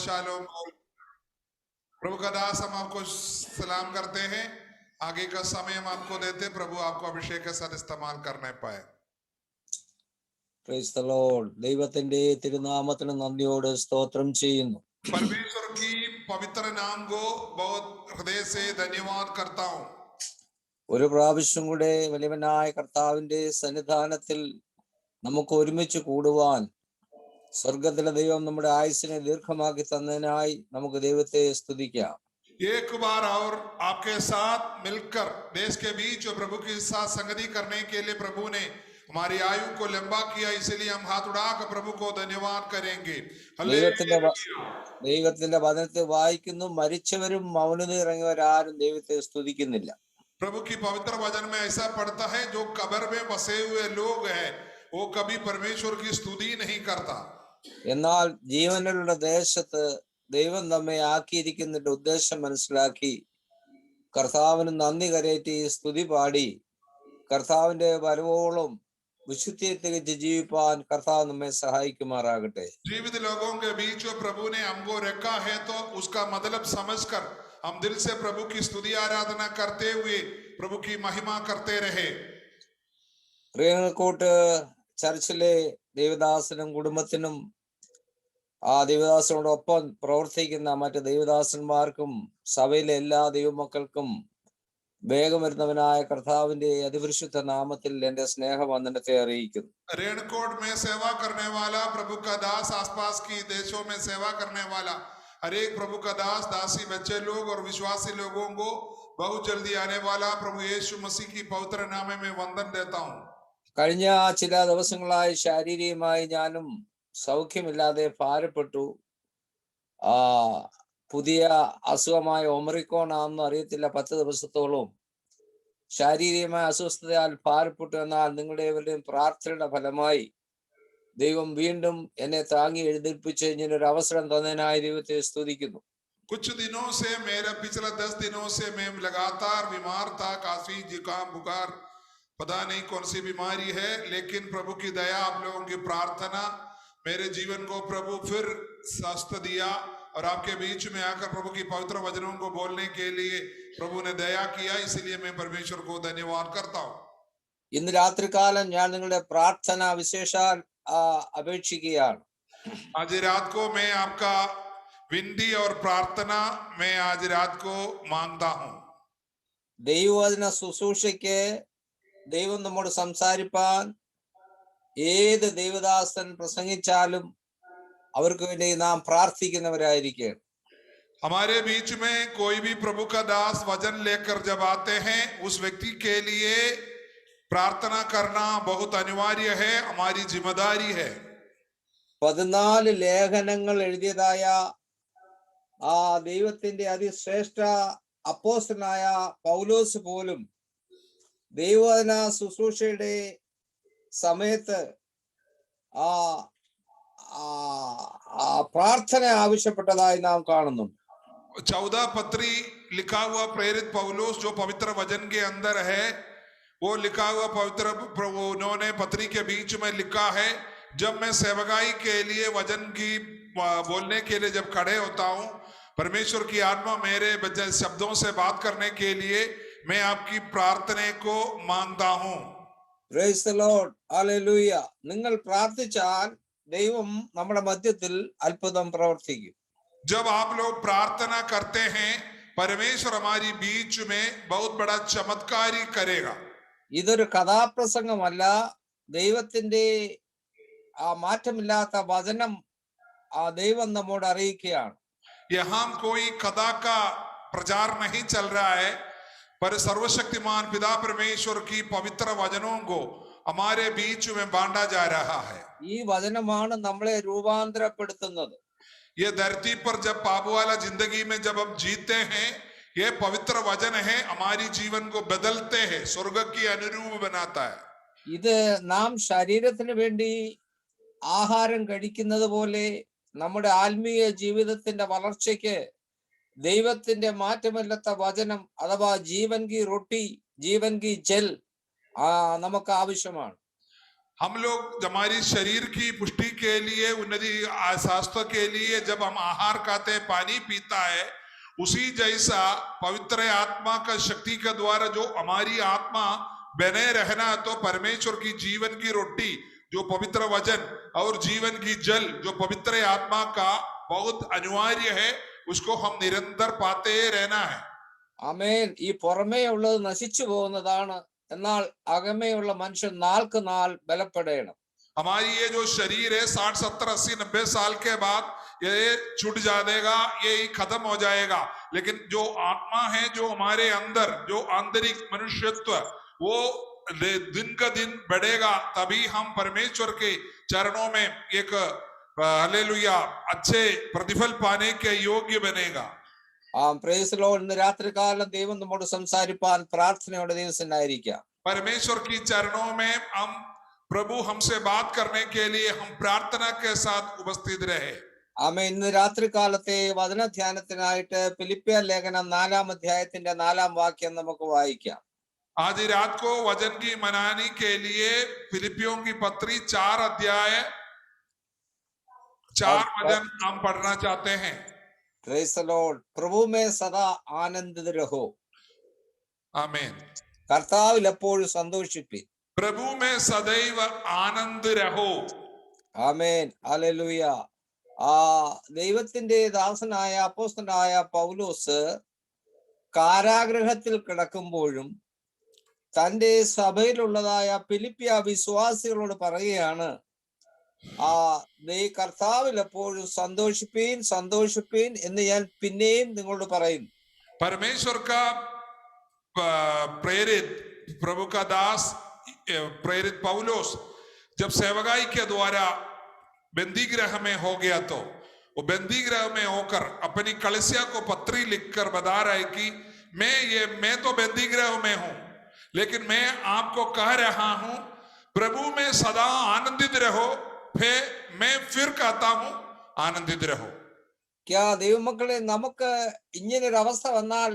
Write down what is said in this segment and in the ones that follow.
Shalom. प्रभु का दास हम आपको सलाम करते हैं। आगे का समय हम आपको देते, प्रभु आपको अभिषेक के साथ इस्तेमाल करने पाए। Price the Lord. ദൈവത്തിന്റെ തിരുനാമത്തിന് നന്ദിയോടെ സ്തോത്രം ചെയ്യുന്നു. परमेश्वर की पवित्र नाम को बहुत हृदय से धन्यवाद करता हूँ। ഒരു പ്രാവശ്യം കൂടെ വലിയവനായ കർത്താവിന്റെ സന്നിധാനത്തിൽ നമുക്ക് ഒരുമിച്ച് കൂടുവാൻ സ്വർഗത്തിലെ ദൈവം നമ്മുടെ ആയുസ്സിനെ ദീർഘമാക്കി തന്നതിനായി നമുക്ക് ദൈവത്തെ സ്തുതിക്കാം. एक बार और आपके साथ मिलकर देश के बीच प्रभु के साथ संगति करने के लिए प्रभु ने हमारी आयु को लंबा किया, इसलिए हम हाथ उठाकर प्रभु को धन्यवाद करेंगे। ദൈവത്തിന്റെ വചനത്തെ വായിക്കുന്നു, മരിച്ചവരും മൗനത ഇറങ്ങിയവരാരും ദൈവത്തെ സ്തുതിക്കുന്നില്ല. प्रभु की पवित्र वचन में ऐसा पढ़ता है, जो कब्र में बसे हुए लोग हैं वो कभी परमेश्वर की स्तुति नहीं करता। എന്നാൽ ജീവനുള്ള ദേശത്ത് ദൈവം നമ്മെ ആക്കിയിരിക്കുന്നതിന്റെ ഉദ്ദേശം മനസ്സിലാക്കി കർത്താവിന് നന്ദി കരേറ്റി സ്തുതി പാടി കർത്താവിന്റെ വരവോളം വിശുദ്ധിയെ തികച്ച് ജീവിപ്പാൻ കർത്താവ് നമ്മെ സഹായിക്കുമാറാകട്ടെ. जीवित लोगों के बीच प्रभु ने हमको रखा है, तो उसका मतलब समझकर हम दिल से प्रभु की स्तुति आराधना करते हुए प्रभु की महिमा करते रहे। പ്രിയങ്ങൾക്കോട്ട് ചർച്ചിലെ ദേവദാസനും കുടുംബത്തിനും ആ ദേവദാസനോടൊപ്പം പ്രവർത്തിക്കുന്ന മറ്റ് ദേവദാസന്മാർക്കും സഭയിലെ എല്ലാ ദൈവമക്കൾക്കും വേഗം വരുന്നവനായ കർത്താവിന്റെ അതിപരിശുദ്ധ നാമത്തിൽ എന്റെ സ്നേഹവന്ദനത്തെ അറിയിക്കുന്നു. रेणकोट में सेवा करने वाला प्रभु का दास, आसपास की देशों में सेवा करने वाला हर एक प्रभु का दास, दासी, बच्चे लोग और विश्वासी लोगों को बहुत जल्दी आने वाला प्रभु यीशु मसीह की पवित्र नाम में वंदन देता हूँ. കഴിഞ്ഞ ചില ദിവസങ്ങളായി ശാരീരികമായി ഞാനും സൗഖ്യമില്ലാതെ ഭാരപ്പെട്ടു. പുതിയ അസുഖമായ ഒമറിക്കോൺ ആണെന്ന് അറിയത്തില്ല. 10 ദിവസത്തോളം ശാരീരികമായ അസ്വസ്ഥതയാൽ ഭാരപ്പെട്ടു. എന്നാൽ നിങ്ങളുടെ ഇവരുടെയും പ്രാർത്ഥനയുടെ ഫലമായി ദൈവം വീണ്ടും എന്നെ താങ്ങി എഴുന്നേൽപ്പിച്ച് ഇങ്ങനൊരു അവസരം തന്നതിനായി ദൈവത്തെ സ്തുതിക്കുന്നു. कुछ दिनों से मेरा पिछला 10 दिनों से मैं लगातार बीमार था, काफी जुकाम बुखार, पता नहीं कौन सी बीमारी है, लेकिन प्रभु की दया, आप लोगों की प्रार्थना मेरे जीवन को प्रभु फिर स्वास्थ्य दिया और आपके बीच में आकर प्रभु की पवित्र वचनों को बोलने के लिए प्रभु ने दया किया, इसलिए मैं परमेश्वर को धन्यवाद करता हूँ. ഇന്ന് രാത്രികാലം ഞാൻ നിങ്ങളുടെ പ്രാർത്ഥന വിശേഷാൽ അപേക്ഷിക്കുകയാണ്. आज रात को मैं आपका विनती और प्रार्थना मैं आज रात को मांगता हूँ. ദൈവവചന ശുശ്രൂഷയ്ക്ക് ദൈവം നമ്മോട് സംസാരിപ്പാൻ ഏത് ദൈവദാസൻ പ്രസംഗിച്ചാലും അവർക്ക് വേണ്ടി നാം പ്രാർത്ഥിക്കുന്നവരായിരിക്കും. हमारे बीच में कोई भी प्रभु का दास वचन लेकर जब आते हैं, उस व्यक्ति के लिए प्रार्थना करना बहुत अनिवार्य है, हमारी जिम्मेदारी है. 14 ലേഖനങ്ങൾ എഴുതിയതായ ആ ദൈവത്തിന്റെ അതിശ്രേഷ്ഠ അപ്പോസ്തലനായ പൗലോസ് പോലും ദൈവവചന ശുശ്രൂഷയുടെ സമയത്ത് പ്രാർത്ഥന ആവശ്യപ്പെട്ടതായി നാം കാണുന്നു. 14 पत्री लिखा हुआ प्रेरित पौलुस जो पवित्र वचन के अंदर है, वो लिखा हुआ पवित्र उन्होंने पत्री के बीच में लिखा है, जब मैं सेवकाई के लिए वचन की बोलने के लिए जब खड़े होता हूँ, परमेश्वर की आत्मा मेरे शब्दों से बात करने के लिए मैं आपकी प्रार्थना को मांगता हूँ. Praise the Lord. Hallelujah. നിങ്ങൾ പ്രാർത്ഥിച്ചാൽ ദൈവം നമ്മുടെ മധ്യത്തിൽ അത്ഭുതം പ്രവർത്തിക്കും. जब आप लोग प्रार्थना करते हैं, परमेश्वर हमारी बीच में बहुत बड़ा चमत्कारी करेगा. ഇതൊരു കഥാപ്രസംഗമല്ല, ദൈവത്തിന്റെ മാറ്റമില്ലാത്ത വചനം ദൈവം നമ്മോട് അറിയിക്കുകയാണ്. यहाँ कोई कथा का प्रचार नहीं चल रहा है, पर सर्वशक्तिमान पिता परमेश्वर की पवित्र वचनों को हमारे बीच में बांटा जा रहा है. ഈ വചനമാണ് നമ്മളെ രൂപാന്തരപ്പെടുത്തുന്നത്. ये धरती पर जब पाप वाला जिंदगी में जब हम जीते हैं, ये पवित्र वचन है, हमारी जीवन को बदलते हैं, स्वर्ग की अनुरूप बनाता है. ഇത് നാം ശരീരത്തിന് വേണ്ടി ആഹാരം കഴിക്കുന്നത് പോലെ നമ്മുടെ ആത്മീയ ജീവിതത്തിന്റെ വളർച്ചയ്ക്ക് ദൈവത്തിന്റെ മാറ്റമില്ലാത്ത വചനം അഥവാ ജീവൻ കി റൊട്ടി, ജീവൻ കി ജൽ നമുക്ക് ആവശ്യമാണ്. हम लोग हमारी शरीर की पुष्टि के लिए, उन्नति स्वास्थ्य के लिए जब हम आहार खाते हैं, पानी पीता है, उसी जैसा पवित्र आत्मा का शक्ति के द्वारा जो हमारी आत्मा बने रहना, तो परमेश्वर की जीवन की रोटी जो पवित्र वचन और जीवन की जल जो पवित्र आत्मा का बहुत अनिवार्य है, उसको हम निरंतर पाते रहना है। ആമേൻ. ഈ പുറമേ ഉള്ളത് നശിച്ചു പോകുന്നതാണ്, എന്നാൽ അകമേയുള്ള മനുഷ്യൻ നാൾക്ക് നാൾ ബലപ്പെടണം. हमारी ये जो शरीर है 60, 70, 80, 90 साल के बाद ये छूट जाएगा, ये खत्म हो जाएगा, लेकिन जो आत्मा है जो हमारे अंदर जो आंतरिक मनुष्यत्व वो दिन का दिन बढ़ेगा, तभी हम परमेश्वर के चरणों में एक हालेलुया अच्छे प्रतिफल पाने के योग्य बनेगा। Praise lord. ഇന്ന് രാത്രികാലം ദൈവം നമ്മോട് സംസാരിപ്പാൻ പ്രാർത്ഥനയോടെ ദിവസമായിരിക്കാം. परमेश्वर की चरणों में हम प्रभु हमसे बात करने के लिए हम प्रार्थना के साथ उपस्थित रहे। ആമേൻ. ഇന്ന് രാത്രികാലത്തെ വചനധ്യാനത്തിനായിട്ട് ഫിലിപ്പിയ ലേഖനം 4-ാം അധ്യായത്തിന്റെ 4-ാം വാക്യം നമുക്ക് വായിക്കാം. आज रात को वचन की मनानी के लिए फिलिपियों की पत्री 4 अध्याय 4 वचन हम पढ़ना चाहते हैं। Praise Lord. പ്രഭു മേ സദാ ആനന്ദിത് രഹോ. आमीन. കർത്താവിൽ എപ്പോഴും സന്തോഷിപ്പിൻ. प्रभु में सदैव आनंद रहो। ആമേൻ. ഹല്ലേലൂയ. ദൈവത്തിന്റെ ദാസനായ അപ്പോസ്തലനായ പൗലോസ് കാരാഗ്രഹത്തിൽ കിടക്കുമ്പോഴും തന്റെ സഭയിലുള്ളതായ ഫിലിപ്പിയ വിശ്വാസികളോട് പറയുകയാണ്, കർത്താവിൽ എപ്പോഴും സന്തോഷിപ്പീൻ സന്തോഷിപ്പീൻ എന്ന് ഞാൻ പിന്നെയും നിങ്ങളോട് പറയുന്നു. परमेश्वर का प्रेरित प्रभु का दास प्रेरित पौलुस जब सेवकाई के द्वारा बंदी गृह में हो गया, तो वो बंदी गृह में होकर अपनी कलीसिया को पत्री लिखकर बता रहा है कि मैं तो बंदी गृह में हूं, लेकिन मैं आपको कह रहा हूं प्रभु में सदा आनंदित रहो। मैं फिर कहता हूं आनंदित रहो। क्या ദൈവമക്കളെ, നമുക്ക് ഇങ്ങനൊരു അവസ്ഥ വന്നാൽ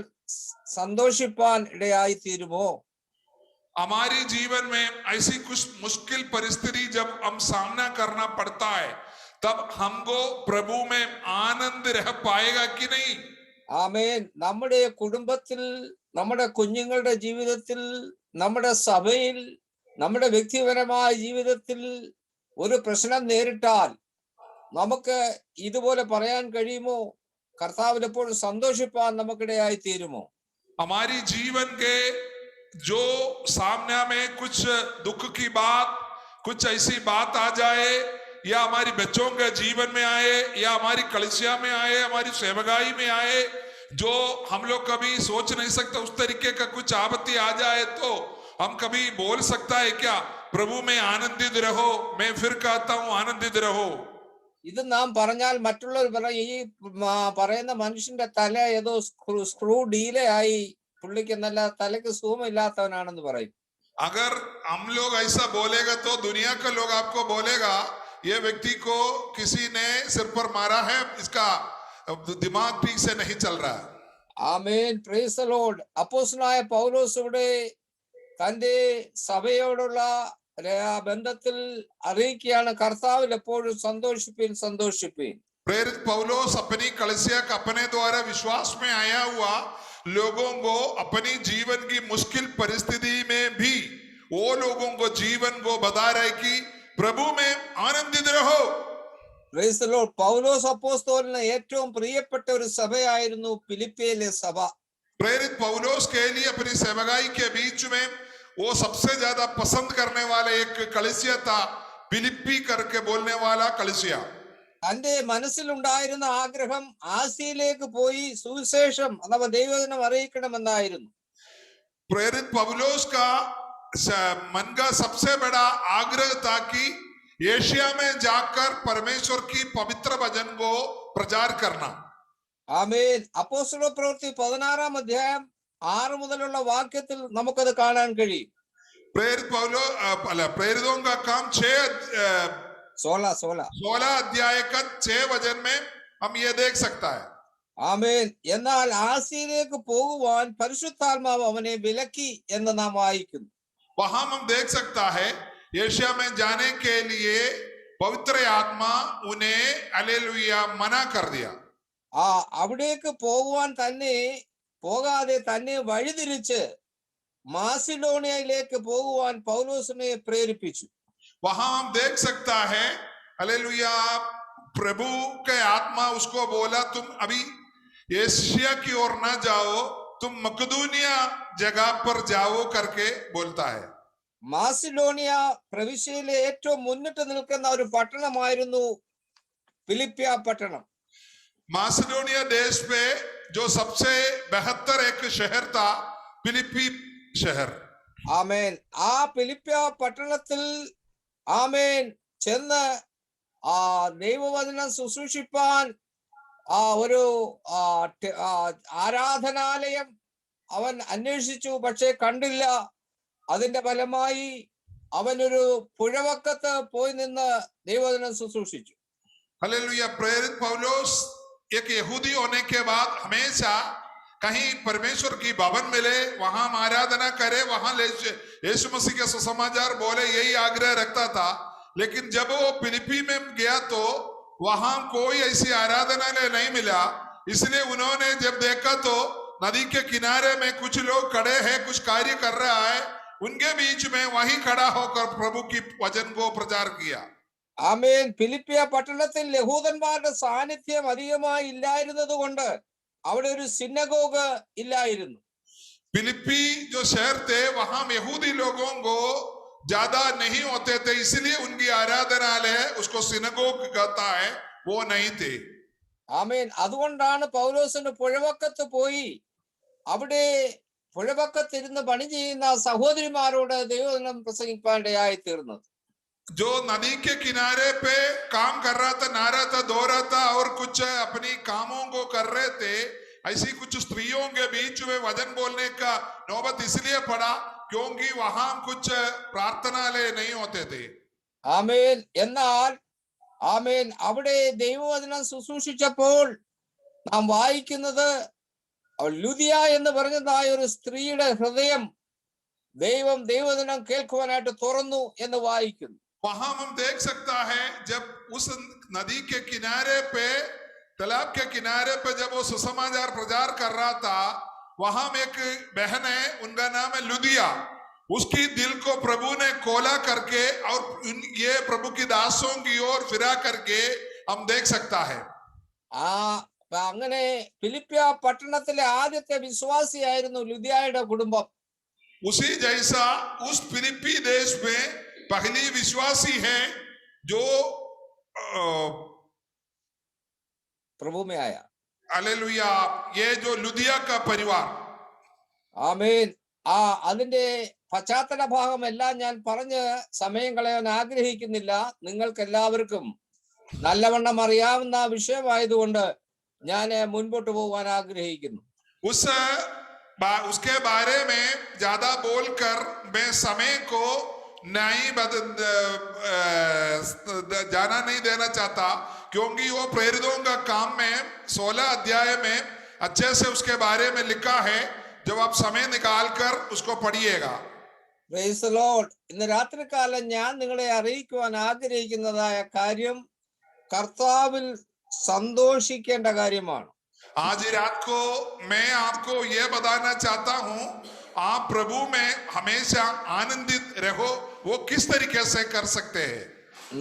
സന്തോഷിപ്പാൻ ഇടയായി തീരുമോ? हमारी जीवन में ऐसी कुछ मुश्किल परिस्थिति जब हम सामना करना पड़ता है, तब हमको प्रभु में आनंद रह पाएगा कि नहीं? ആമേൻ. നമ്മുടെ കുടുംബത്തിൽ, നമ്മുടെ കുഞ്ഞുങ്ങളുടെ ജീവിതത്തിൽ, നമ്മുടെ സഭയിൽ, നമ്മുടെ വ്യക്തിപരമായ ജീവിതത്തിൽ ഒരു പ്രശ്നം നേരിട്ടാൽ നമുക്ക് ഇതുപോലെ പറയാൻ കഴിയുമോ? കർത്താവിൽ എപ്പോഴും സന്തോഷിപ്പാൻ നമുക്കിടയായി തീരുമോ? हमारी जीवन के जो सामने में कुछ दुख की बात, कुछ ऐसी बात आ जाए, या हमारी बच्चों के जीवन में आए, या हमारी कलीसिया में आए, हमारी सेवकाई में आए, जो हम लोग कभी सोच नहीं सकते, उस तरीके का कुछ आपत्ति आ जाए, तो हम कभी बोल सकता है क्या प्रभु में आनंदित रहो? मैं फिर कहता हूं आनंदित रहो। ഇത് നാം പറഞ്ഞാൽ മറ്റുള്ളവർ പറയും, ഈ പറയുന്ന മനുഷ്യന്റെ തല ഏതോ സ്ക്രൂ ഡീലയായി, പുള്ളിക്ക് നല്ല തലയ്ക്ക് സുഖമില്ലാത്തവനാണെന്ന് പറയും. अगर हम लोग ऐसा बोलेगा तो दुनिया का लोग आपको बोलेगा ये व्यक्ति को किसी ने सिर पर मारा है, इसका दिमाग ठीक से नहीं चल रहा है। ആമേൻ. Praise the Lord. അപ്പോസ്തലനായ പൗലോസ് ഇവിടെ തന്റെ സഭയോടുള്ള ബന്ധത്തിൽ അറിയിക്കുകയാണ്, കർത്താവിൽ എപ്പോഴും സന്തോഷിപ്പീൻ സന്തോഷിപ്പീൻ. प्रेरित पौलुस अपनी कलीसिया का अपने द्वारा विश्वास में आया हुआ लोगों को अपनी जीवन की मुश्किल परिस्थिति में भी वो लोगों को जीवन को बता रहे कि प्रभु में आनंदित रहो। Praise the Lord. പൗലോസ് അപ്പോസ്തലന് ഏറ്റവും പ്രിയപ്പെട്ട ഒരു സഭയായിരുന്നു ഫിലിപ്പിയിലെ സഭ. प्रेरित पौलुस के लिए अपनी सेवकाई के बीच में वो सबसे ज्यादा पसंद करने वाला एक कलीसिया था, फिलिप्पी करके बोलने वाला कलीसिया। തന്റെ മനസ്സിലുണ്ടായിരുന്ന ആഗ്രഹം ആസിയയിലേക്ക് പോയി സുവിശേഷം അഥവാ ദൈവവചനം അറിയിക്കണമെന്നായിരുന്നു. प्रेरित पौलुस का मन का सबसे बड़ा आग्रह था कि एशिया में जाकर परमेश्वर की पवित्र वचन को प्रचार करना। ആമേൻ. അപ്പോസ്തല പ്രവൃത്തി 16-ാം അധ്യായം 6 മുതലുള്ള വാക്യത്തിൽ നമുക്കത് കാണാൻ കഴിയും. प्रेरित पौलुस प्रेरितों का काम 16 अध्याय का 6 वचन में हम ये देख सकता है। ആമേൻ. എന്നാൽ ആസിയയിലേക്ക് പോകുവാൻ പരിശുദ്ധാത്മാവ് അവനെ വിലക്കി എന്ന് നാം വായിക്കുന്നു. वहां हम देख सकता है एशिया में जाने के लिए पवित्र आत्मा उन्हें हालेलुया मना कर दिया। അവിടേക്ക് പോകുവാൻ തന്നെ പോകാതെ തന്നെ വഴിതിരിച്ച് മാസിഡോണിയയിലേക്ക് പോകുവാൻ പൗലോസിനെ പ്രേരിപ്പിച്ചു. वहां हम देख सकता है हालेलुया प्रभु के आत्मा उसको बोला तुम अभी एशिया की ओर ना जाओ, तुम मकदूनिया जगह पर जाओ करके बोलता है। മാസിഡോണിയ പ്രവിശ്യയിലെ ഏറ്റവും മുന്നിട്ട് നിൽക്കുന്ന ഒരു പട്ടണമായിരുന്നു ഫിലിപ്പിയ പട്ടണം. मासिडोनिया देश पे जो सबसे बेहतर एक शहर था फिलिपी शहर। ആമേൻ. ആ ഫിലിപ്പിയ പട്ടണത്തിൽ ആമേൻ ചെന്ന് ദൈവവചനം ശുശ്രൂഷിപ്പാൻ ഒരു ആരാധനാലയം അവൻ അന്വേഷിച്ചു, പക്ഷെ കണ്ടില്ല. അതിന്റെ ഫലമായി അവനൊരു പുഴവക്കത്ത് പോയി നിന്ന് ദൈവവചനം ശുശ്രൂഷിച്ചു. हालेलुया प्रेरित पौलुस एक यहूदी होने के बाद हमेशा कहीं परमेश्वर की भवन मिले वहां हम आराधना करे, वहां यीशु मसीह के सुसमाचार बोले, यही आग्रह रखता था। लेकिन जब वो फिलिपी में गया तो वहां कोई ऐसी आराधनालय नहीं मिला, इसलिए उन्होंने जब देखा तो नदी के किनारे में कुछ लोग खड़े हैं, कुछ कार्य कर रहा है, उनके बीच में वहीं खड़ा होकर प्रभु की वचन को प्रचार किया। ആമേൻ. ഫിലിപ്പിയ പട്ടണത്തിൽ യഹൂദന്മാരുടെ സാന്നിധ്യം അധികമായി ഇല്ലായിരുന്നത് കൊണ്ട് അവിടെ ഒരു സിനഗോഗ് ഇല്ലായിരുന്നു. फिलिपी जो शहर थे वहां यहूदी लोगों को ज्यादा नहीं होते थे, इसलिए उनकी आराधनालय उसको सिनगोग कहता है, वो नहीं थे। ആമേൻ. അതുകൊണ്ടാണ് പൗലോസിന് പുഴവക്കത്ത് പോയി അവിടെ പുഴവക്കത്തിരുന്ന് പണി ചെയ്യുന്ന സഹോദരിമാരോട് ദൈവവചനം പ്രസംഗിപ്പാനിടയായി തീർന്നത്. जो नदी के किनारे पे काम कर रहा था, नहा रहा था, धो रहा था और कुछ अपनी कामों को कर रहे थे, ऐसी कुछ स्त्रियों के बीच में वचन बोलने का नौबत इसलिए पड़ा क्योंकि वहां कुछ प्रार्थनालय नहीं होते थे। ആമേൻ. എന്നാൽ ആമേൻ അവിടെ ദൈവവചനം ശുശ്രൂഷിച്ചപ്പോൾ നാം വായിക്കുന്നത് ലുദിയ എന്ന് പറഞ്ഞതായ ഒരു സ്ത്രീയുടെ ഹൃദയം ദൈവവചനം കേൾക്കുവാനായിട്ട് തുറന്നു എന്ന് വായിക്കുന്നു. वहां हम देख सकता है जब उस नदी के किनारे पे, तालाब के किनारे पे जब वो सुसमाचार प्रचार कर रहा था, वहां एक बहन है, उनका नाम है लुदिया। उसकी दिल को प्रभु ने खोला करके और ये प्रभु की दासों की ओर फिरा करके हम देख सकता है। അങ്ങനെ ഫിലിപ്പിയ പട്ടണത്തിലെ ആദ്യത്തെ വിശ്വാസിയായിരുന്നു ലുദിയായുടെ കുടുംബം. उसी जैसा उस फिलिपी देश में पहली विश्वासी है जो प्रभु में आया। हालेलुया, ये जो लुदिया का परिवार। ആമേൻ. അതിന്റെ പശ്ചാത്തല ഭാഗം എല്ലാം ഞാൻ പറഞ്ഞ് സമയം കളയാൻ ആഗ്രഹിക്കുന്നില്ല. നിങ്ങൾക്ക് എല്ലാവർക്കും നല്ലവണ്ണം അറിയാവുന്ന വിഷയമായതുകൊണ്ട് ഞാൻ മുൻപോട്ട് പോകാൻ ആഗ്രഹിക്കുന്നു. उसके बारे में ज्यादा बोलकर मैं समय को नहीं जाना नहीं देना चाहता, क्योंकि वो प्रेरितों का काम में 16 अध्याय में अच्छे से उसके बारे में लिखा है। जब आप समय निकाल कर उसको पढ़िएगा। Price the Lord. ഇന്ന് രാത്രികാലം ഞാൻ നിങ്ങളെ അറിയിക്കുവാൻ ആഗ്രഹിക്കുന്നതായ കാര്യം കർത്താവിൽ സന്തോഷിക്കേണ്ട കാര്യമാണ്. आज रात को मैं आपको यह बताना चाहता हूं, आप प्रभु में हमेशा आनंदित रहो। वो किस तरीके से कर सकते हैं?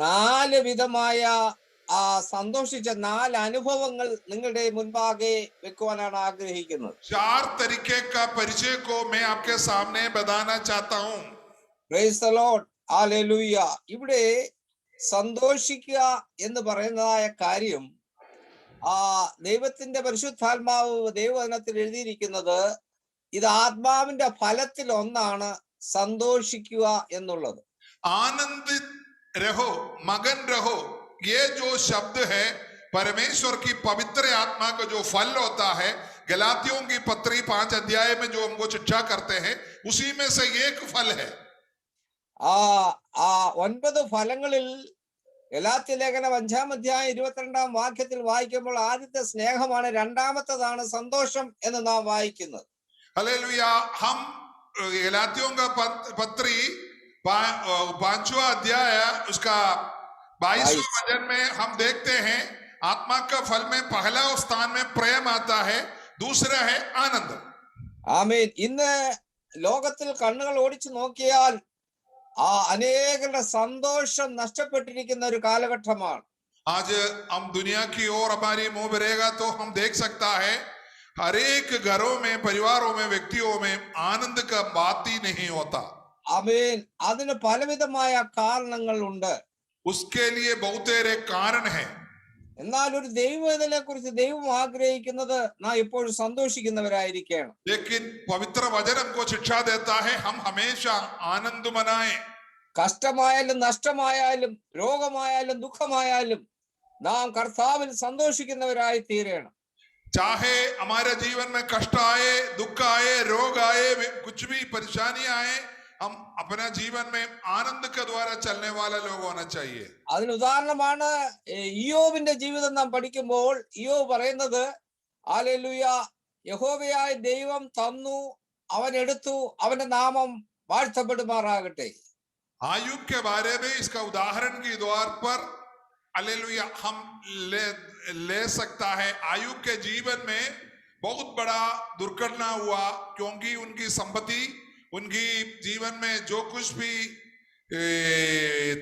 4 വിധമായ സന്തോഷിച്ച 4 അനുഭവങ്ങൾ നിങ്ങളുടെ മുൻപാകെ വെക്കുവാനാണ് ആഗ്രഹിക്കുന്നത്. 4 तरीके का परिचय को मैं आपके सामने बताना चाहता हूं। Price the Lord. ഹല്ലേലൂയ. ഇവിടെ സന്തോഷിക്കുക എന്ന് പറയുന്നതായ കാര്യം ദൈവത്തിന്റെ പരിശുദ്ധാത്മാവ് ദൈവവചനത്തിൽ എഴുതിയിരിക്കുന്നത് ഇത് ആത്മാവിന്റെ ഫലത്തിൽ ഒന്നാണ് സന്തോഷിക്കുക എന്നുള്ളത്. आनंदित रहो, मगन रहो, ये जो शब्द है परमेश्वर की पवित्र आत्मा का जो फल होता है, गलातियों की पत्री 5 अध्याय में जो हमको शिक्षा करते हैं, उसी में से एक फल है। 9 ഫലങ്ങളിൽ ഗലാത്യ ലേഖനം 5-ാം അധ്യായം 22-ാം വാക്യത്തിൽ വായിക്കുമ്പോൾ ആദ്യത്തെ സ്നേഹമാണ്, രണ്ടാമത്തേതാണ് സന്തോഷം എന്ന് നാം വായിക്കുന്നത്. हालेलुया। हम गलातियों का पत्री पांचवा अध्याय उसका 22वां 22. वचन में हम देखते हैं आत्मा का फल में पहला स्थान में प्रेम आता है, दूसरा है आनंद। ആമേൻ. ഇന്ന് ലോകത്തിൽ കണ്ണുകൾ ഓടിച്ചു നോക്കിയാൽ അനേകരുടെ സന്തോഷം നഷ്ടപ്പെട്ടിരിക്കുന്ന ഒരു കാലഘട്ടമാണ്. आज हम दुनिया की ओर हमारी मुंह बढ़ेगा तो हम देख सकता है हर एक घरों में, परिवारों में, व्यक्तियों में आनंद का बात ही नहीं होता। ആമേൻ. അതിന് പലവിധമായ കാരണങ്ങൾ ഉണ്ട്. उसके लिए बहुतेरे कारण है। എന്നാൽ ഒരു ദൈവവേദനെ കുറിച്ച് ദൈവം ആഗ്രഹിക്കുന്നത് നാം എപ്പോഴും സന്തോഷിക്കുന്നവരായിരിക്കണം. लेकिन पवित्र वचन हमको शिक्षा देता है हम हमेशा आनंद मनाएं। കഷ്ടമായാലും നഷ്ടമായാലും രോഗമായാലും ദുഃഖമായാലും നാം കർത്താവിൽ സന്തോഷിക്കുന്നവരായി തീരണം. चाहे हमारे जीवन में कष्ट आए, दुख आए, रोग आए, कुछ भी परेशानी आए, हम अपना जीवन में आनंद के द्वारा चलने वाला लोग होना चाहिए। അതിന് ഉദാഹരണമാണ് ഇയ്യോബിന്റെ ജീവിതം നാം പഠിക്കുമ്പോൾ ഇയ്യോബ് പറയുന്നത് ഹല്ലേലൂയ, യഹോവയായ ദൈവം തന്നു, അവൻ എടുത്തു, അവന്റെ നാമം വാഴ്ത്തപ്പെടുമാറാകട്ടെ. आयुब के बारे में इसका उदाहरण के द्वार पर हालेलुया हम ले सकता है। आयुब के जीवन में बहुत बड़ा दुर्घटना हुआ क्योंकि उनकी संपत्ति, उनकी जीवन में जो कुछ भी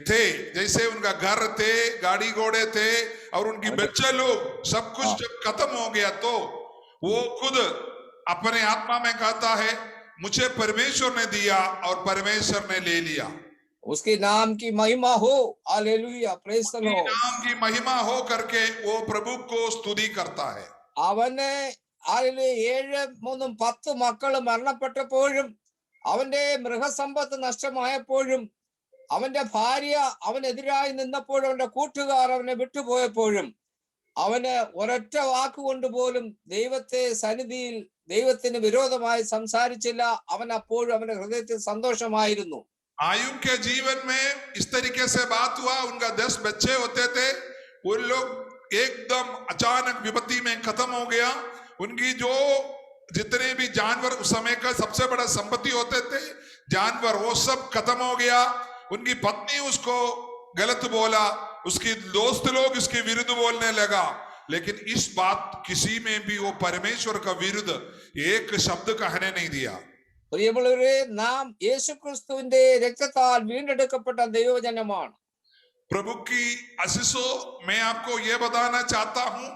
थे, जैसे उनका घर थे, गाड़ी घोड़े थे और उनकी बच्चे लोग, सब कुछ जब खत्म हो गया तो वो खुद अपने आत्मा में कहता है मुझे परमेश्वर ने दिया और परमेश्वर ने ले लिया। उसके नाम की महिमा हो, हालेलुया, प्रेज द लॉर्ड. नाम की महिमा हो करके वो प्रभु को स्तुति करता है। അവന് 7 10 മക്കള് മരണപ്പെട്ടപ്പോഴും അവന്റെ മൃഗസമ്പത്ത് നഷ്ടമായപ്പോഴും അവന്റെ ഭാര്യ അവനെതിരായി നിന്നപ്പോഴും അവന്റെ കൂട്ടുകാർ അവനെ വിട്ടുപോയപ്പോഴും അവന് ഒരൊറ്റ വാക്കുകൊണ്ട് പോലും ദൈവത്തെ സന്നിധിയിൽ ദൈവത്തിന് വിരോധമായി സംസാരിച്ചില്ല. അവൻ അപ്പോഴും അവന്റെ ഹൃദയത്തിൽ സന്തോഷമായിരുന്നു. आयुब के जीवन में इस तरीके से बात हुआ, उनका 10 बच्चे होते थे, वो लोग एकदम अचानक विपत्ति में खत्म हो गया। उनकी जो जितने भी जानवर उस समय का सबसे बड़ा संपत्ति होते थे जानवर, वो सब खत्म हो गया। उनकी पत्नी उसको गलत बोला, उसकी दोस्त लोग इसके विरुद्ध बोलने लगा, लेकिन इस बात किसी में भी वो परमेश्वर का विरुद्ध एक शब्द कहने नहीं दिया। പ്രിയമുള്ളവരെ, നാം യേശുക്രിസ്തുവിന്റെ രക്തത്താൽ വീണ്ടെടുക്കപ്പെട്ട ദൈവജനമാണ്. प्रभु की आशीषों मैं आपको ये बताना चाहता हूं,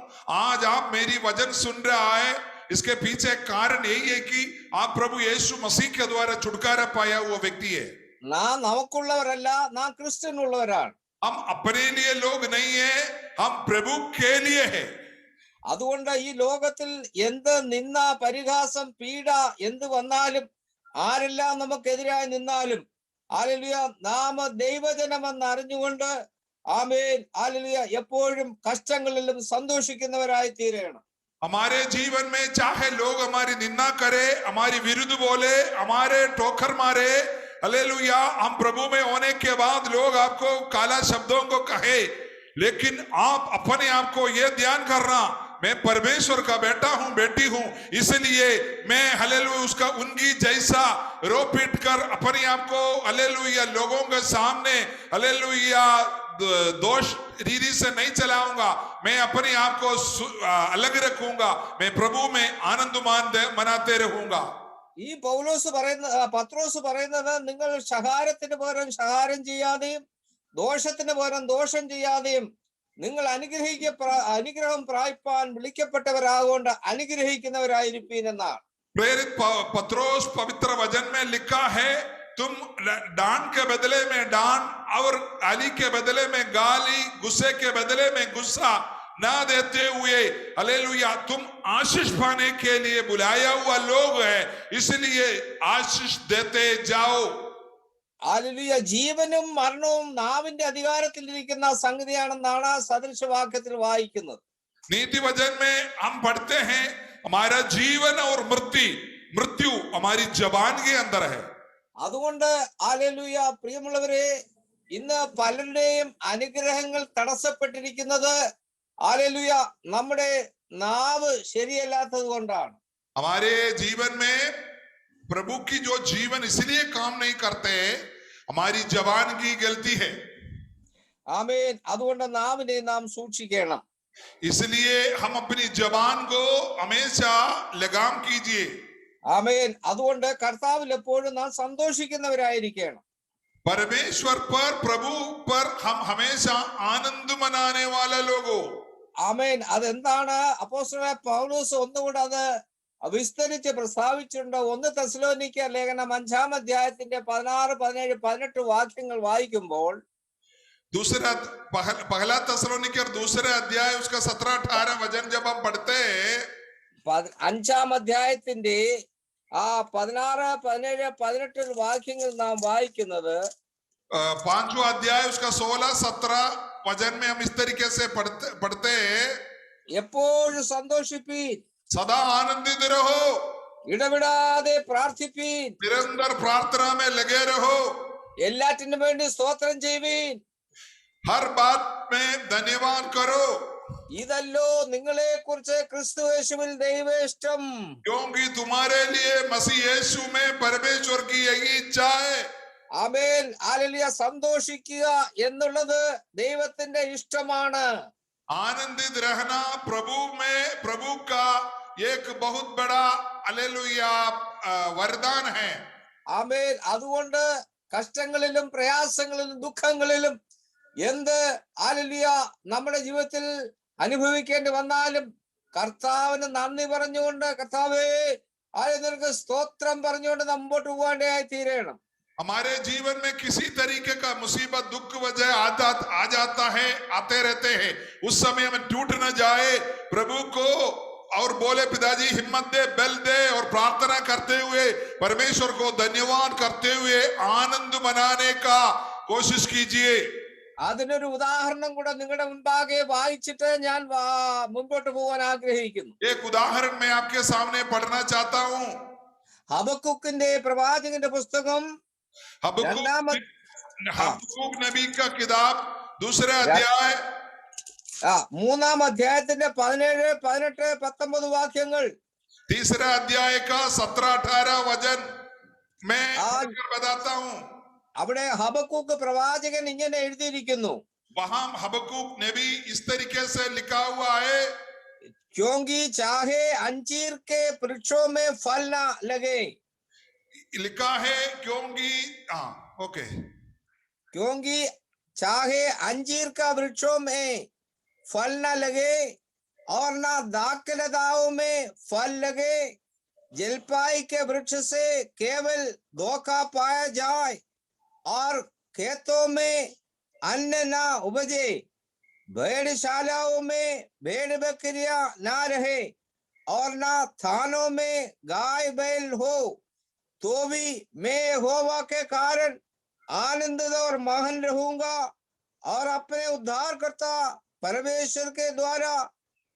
आज आप मेरी वचन सुन रहा है, इसके पीछे कारण यही है कि आप प्रभु यीशु मसीह के द्वारा छुटकारा पाया हुआ व्यक्ति है। നാം നമുക്കുള്ളവരല്ല, നാം ക്രിസ്ത്യനുള്ളവരാണ്. हम अपने लिए लोग नहीं है, हम प्रभु के लिए है। അതുകൊണ്ട് ഈ ലോകത്തിൽ എന്ത് നിന്ന, പരിഹാസം, പീഡ എന്ത് വന്നാലും, ആരെല്ലാം നമുക്കെതിരായി നിന്നാലും, ഹല്ലേലൂയ, നാം ദൈവജനമെന്ന് അറിഞ്ഞുകൊണ്ട് ആമേൻ, ഹല്ലേലൂയ, എപ്പോഴും കഷ്ടങ്ങളിലും സന്തോഷിക്കുന്നവരായി തീരണം. हमारे जीवन में चाहे लोग हमारी निंदा करे, हमारी विरुद्ध बोले, हमारे ठोकर मारे, हालेलुया, हम प्रभु में होने के बाद लोग आपको काला शब्दों को कहे, लेकिन आप अपने आप को यह ध्यान करना, मैं परमेश्वर का बेटा हूं, बेटी हूं, इसलिए मैं हालेलुया उसका उनकी जैसा रो पीट कर अपने आप को हालेलुया लोगों के सामने हालेलुया दोष रीति से नहीं चलाऊंगा, मैं अपने आप को अलग रखूंगा, मैं प्रभु में आनंद मनाते रहूंगा। ഈ പത്രോസ് പറയുന്നത് നിങ്ങൾ ശകാരത്തിന് പകരം ശകാരം ചെയ്യാതെയും ദോഷത്തിന് പകരം ദോഷം ചെയ്യാതെയും നിങ്ങൾ അനുഗ്രഹം പ്രാപിപ്പാൻ വിളിക്കപ്പെട്ടവരാകൊണ്ട് അനുഗ്രഹിക്കുന്നവരായിരിപ്പീൻ എന്നാണ്. प्रेरित पत्रोस पवित्र वचन में लिखा है, तुम डांट के बदले में डांट और गाली के बदले में गाली, गुस्से के बदले में गुस्सा ना देते हुए हालेलुया तुम आशीष पाने के लिए बुलाया हुआ लोग है, इसलिए आशीष देते जाओ। ഹല്ലേലൂയ, ജീവനും മരണവും നാവിന്റെ അധികാരത്തിലിരിക്കുന്ന സംഗതിയാണെന്നാണ് സദൃശവാക്യത്തിൽ വായിക്കുന്നത്. नीति वचन में हम पढ़ते हैं हमारा जीवन और मृत्यु हमारी जबान के अंदर है। അതുകൊണ്ട് ഹല്ലേലൂയ, പ്രിയമുള്ളവരെ, ഇന്ന് പലരുടെയും അനുഗ്രഹങ്ങൾ തടസ്സപ്പെട്ടിരിക്കുന്നത് ഹല്ലേലൂയ നമ്മുടെ നാവ് ശരിയല്ലാത്തത് കൊണ്ടാണ്. हमारे जीवन में प्रभु की जो जीवन इसलिए काम नहीं करते, हमारी जबान की गलती है, ആമേൻ. അതുകൊണ്ട് നാവിനെ നാം സൂക്ഷിക്കണം. इसलिए हम अपनी जबान को हमेशा लगाम कीजिए. ആമേൻ. അതുകൊണ്ട് കർത്താവിൽ എപ്പോഴും നാം സന്തോഷിക്കുന്നവരായിരിക്കണം. परमेश्वर पर, प्रभु पर हम हमेशा आनंद मनाने वाला लोग हो. ആമേൻ. അതെന്താണ്? അപ്പോസ്തലനായ പൗലോസ് ഒന്നുകൂടെ അത് വിസ്തരിച്ച് പ്രസ്താവിച്ചിട്ടുണ്ട്. 1 തെസ്സലോനിക്ക ലേഖനം 5-ാം അധ്യായത്തിന്റെ 16, 17, 18 വാക്യങ്ങൾ വായിക്കുമ്പോൾ दूसरा पहला तेसलोनिकर दूसरे अध्याय उसका 17-18 वचन जब हम पढ़ते हैं, 5-ാം അധ്യായത്തിന്റെ 16, 17, 18 വാക്യങ്ങൾ നാം വായിക്കുന്നത് 5वां अध्याय उसका 16, 17 वचन में हम इस तरीके से पढ़ते हैं, എപ്പോഴും സന്തോഷിപ്പീൻ, सदा आनंदित रहो, ഇടവിടാതെ പ്രാർത്ഥിപ്പീൻ, निरंतर प्रार्थना में लगे रहो, എല്ലാറ്റിനും വേണ്ടി സ്തോത്രം ചെയ്യുവീൻ, हर बात में धन्यवाद करो, ഇതല്ലോ നിങ്ങളെ കുറിച്ച് ക്രിസ്തു യേശുവിൽ ദൈവേഷ്ടം. क्योंकि तुम्हारे लिए मसीह यीशु में परमेश्वर की यही इच्छा है. ആമേൻ. ഹല്ലേലൂയ. സന്തോഷിക്കുക എന്നുള്ളത് ദൈവത്തിന്റെ ഇഷ്ടമാണ്. आनंदित रहना प्रभु में, प्रभु का एक बहुत बड़ा हालेलुया वरदान है. ആമേൻ. അതുകൊണ്ട് കഷ്ടങ്ങളിലും പ്രയാസങ്ങളിലും ദുഃഖങ്ങളിലും എന്ത് ഹല്ലേലൂയ നമ്മുടെ ജീവിതത്തിൽ അനുഭവിക്കേണ്ടി വന്നാലും കർത്താവിന് നന്ദി പറഞ്ഞുകൊണ്ട്, കർത്താവേ നിനക്ക് സ്തോത്രം പറഞ്ഞുകൊണ്ട് മുമ്പോട്ട് പോകാണ്ടായി തീരണം. हमारे जीवन में किसी तरीके का मुसीबत, दुख, वजह आ जाता है, आते रहते हैं, उस समय हम टूट न जाए, प्रभु को और बोले पिताजी हिम्मत दे, बल दे, और प्रार्थना करते हुए परमेश्वर को धन्यवाद करते हुए आनंद मनाने का कोशिश कीजिए. അതിനൊരു ഉദാഹരണം കൂടെ നിങ്ങളുടെ മുൻപാകെ വായിച്ചിട്ട് ഞാൻ മുൻപോട്ട് പോകാൻ ആഗ്രഹിക്കുന്നു. एक उदाहरण मैं आपके सामने पढ़ना चाहता हूँ. ഹബക്കൂക്കിന്റെ പ്രവാചകന്റെ പുസ്തകം हबक्कूक नबी का किताब दूसरे अध्याय 3-ാം അധ്യായത്തിന്റെ 17, 18, 19 വാക്യങ്ങൾ. तीसरा अध्याय का 17-18 वचन मैं बताता हूँ. അവിടെ ഹബക്കൂക്ക് പ്രവാചകൻ ഇങ്ങനെ എഴുതിയിരിക്കുന്നു. वहां हबक्कूक नबी इस तरीके से लिखा हुआ है, क्योंकि चाहे अंजीर के वृक्षों में फल ना लगे, लिखा है क्योंकि ओके, क्योंकि चाहे अंजीर का वृक्षों में फल ना लगे और ना दाखलताओं में फल लगे, जलपाई के वृक्ष से केवल धोखा पाया जाए और खेतों में अन्न ना उपजे, भेड़शालाओं में भेड़ बकरियां ना रहे और ना थानों में गाय बैल हो, तो भी मैं यहोवा के कारण आनंदित और महान रहूंगा और अपने उद्धारकर्ता परमेश्वर के द्वारा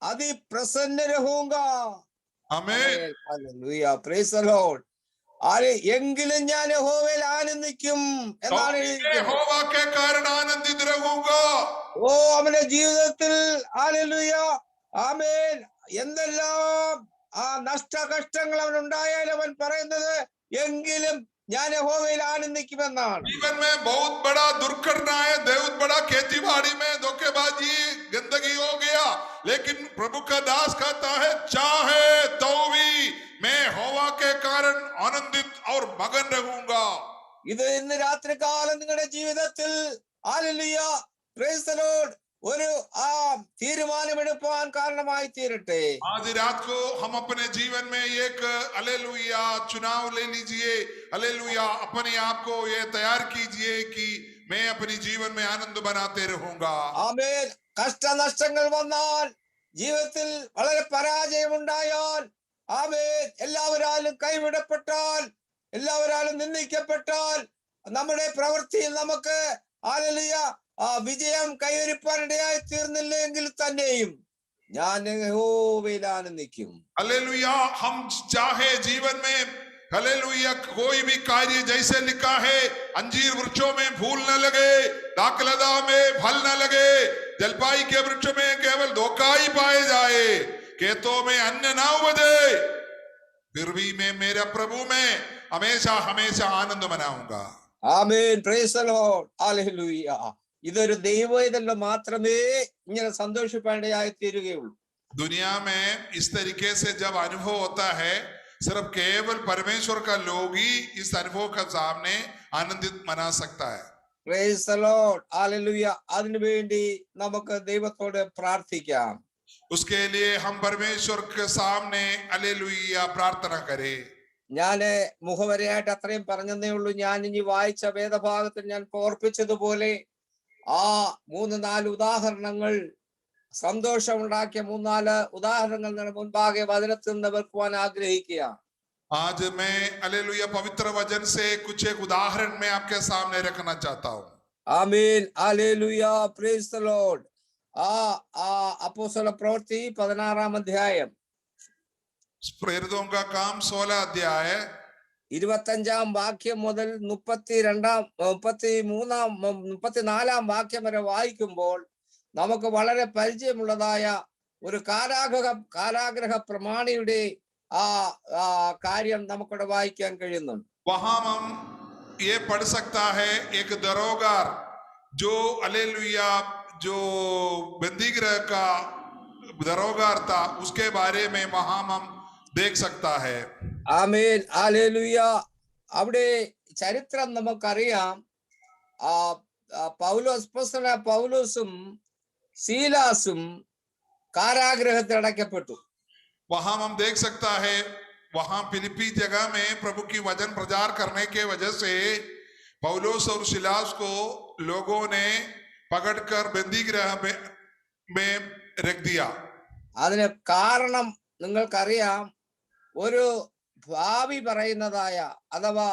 अति प्रसन्न रहूंगा. आमीन. हालेलुया. Praise the Lord. എങ്കിലും ഞാൻ യഹോവയിൽ ആനന്ദിക്കും എന്നാണ് യഹോവ के कारण आनंदित रहूंगा. ഓ അവന്റെ ജീവിതത്തിൽ ഹല്ലേലൂയ ആമേൻ എന്തെല്ലാം നഷ്ടകഷ്ടങ്ങൾ അവനുണ്ടായാലും അവൻ പറയുന്നത് എങ്കിലും ഞാൻ യഹോവയിൽ ആനന്ദിക്കുമെന്നാണ്. जीवन में बहुत बड़ा दुर्घटना है, बहुत बड़ा खेती बाड़ी में धोखेबाजी, गंदगी हो गया, लेकिन प्रभु का दास कहता है चाहे तो भी मैं यहोवा के कारण आनंदित और मगन रहूंगा. ഇത് ഇന്ന് രാത്രികാലം നിങ്ങളുടെ ജീവിതത്തിൽ ഹല്ലേലൂയ പ്രൈസ് ദി ലോർഡ് ഒരു തീരുമാനമെടുപ്പാൻ കാരണമായി തീരട്ടെ. आज रात को हम अपने जीवन में एक हालेलुया चुनाव ले लीजिए. हालेलुया अपने आप को ये तैयार कीजिए कि मैं अपने जीवन में आनंद बनाते रहूंगा. ആമേൻ. കഷ്ടനഷ്ടങ്ങൾ വന്നാൽ, ജീവിതത്തിൽ വളരെ പരാജയമുണ്ടായാൽ, ആമേൻ എല്ലാവരാലും കൈവിടപ്പെട്ടാൽ, എല്ലാവരാലും നിന്ദിക്കപ്പെട്ടാൽ, നമ്മുടെ പ്രവൃത്തിയിൽ നമുക്ക് ഹല്ലേലൂയ വിജയം കൈവരിപ്പാനിടയായി തീർന്നില്ലെങ്കിൽ തന്നെയും ഞാൻ യഹോവയിൽ ആനന്ദിക്കും. हालेलुया. हम चाहे जीवन में हालेलुया कोई भी कार्य जैसे लिखा है, अंजीर वृक्षों में फूल न लगे, दाखलता में फल न लगे, जलपाई के वृक्ष में केवल धोखा ही पाए जाए, खेतों में अन्न ना उपजे, फिर भी मैं मेरे प्रभु में हमेशा हमेशा आनंद मनाऊंगा. Amen. Praise the Lord. Hallelujah. ഇതൊരു ദൈവവേദനയിൽ മാത്രമേ ഇങ്ങനെ സന്തോഷിപ്പാനിടയായി തീരുകയുള്ളൂ. दुनिया में इस तरीके से जब अनुभव होता है, सिर्फ केवल परमेश्वर का लोग ही इस अनुभव का सामने आनंदित मना सकता है. Price the Lord. ഹല്ലേലൂയ. അതിനുവേണ്ടി നമുക്ക് ദൈവത്തോട് പ്രാർത്ഥിക്കാം. उसके लिए हम परमेश्वर के सामने हालेलुया प्रार्थना करें. ഞാന് മുഖവരയായിട്ട് അത്രയും പറഞ്ഞതേ ഉള്ളൂ. ഞാൻ ഇനി വായിച്ച വേദഭാഗത്തിൽ ഞാൻ ഓർപ്പിച്ചതുപോലെ ആ 3-4 ഉദാഹരണങ്ങൾ, സന്തോഷമുണ്ടാക്കിയ 3-4 ഉദാഹരണങ്ങൾ നമ്മുടെ മുൻപാകെ വചനത്തിൽ നിന്ന് വെക്കുവാൻ ആഗ്രഹിക്കുകയാണ്. आज मैं हालेलुया पवित्र वचन से कुछ एक उदाहरण मैं आपके सामने रखना चाहता हूँ. ആമേൻ. ഹല്ലേലൂയ. Price the Lord. അപ്പോസ്തല പ്രവൃത്തി 16-ാം അധ്യായം प्रेरितों का काम 16 अध्याय 25-ാം വാക്യം മുതൽ 34-ാം വാക്യം വരെ വായിക്കുമ്പോൾ നമുക്ക് വളരെ പരിചയമുള്ളതായ ഒരു കാരാഗ്രഹ പ്രമാണിയുടെ കാര്യം നമുക്കിവിടെ വായിക്കാൻ കഴിയുന്നുണ്ട്. वहां हम ये पढ़ सकता है, एक दरोगार जो हालेलुया जो बंदीगृह का दरोगार था, उसके बारे में वहां हम देख सकता है. ആമേൻ. ഹല്ലേലൂയ. അവിടെ ചരിത്രം നമുക്കറിയാം. പൗലോസും സീലാസും കാരാഗ്രഹത്തിൽ അടയ്ക്കപ്പെട്ടു. वहां हम देख सकता है, वहां फिलिपी जगह में प्रभु की वचन प्रचार करने के वजह से पौलुस और सिलास को लोगों ने पकड़कर बंदीगृह में रख दिया. അതിന് കാരണം നിങ്ങൾക്കറിയാം. ഒരു ഭാവി പറയുന്നതായ അഥവാ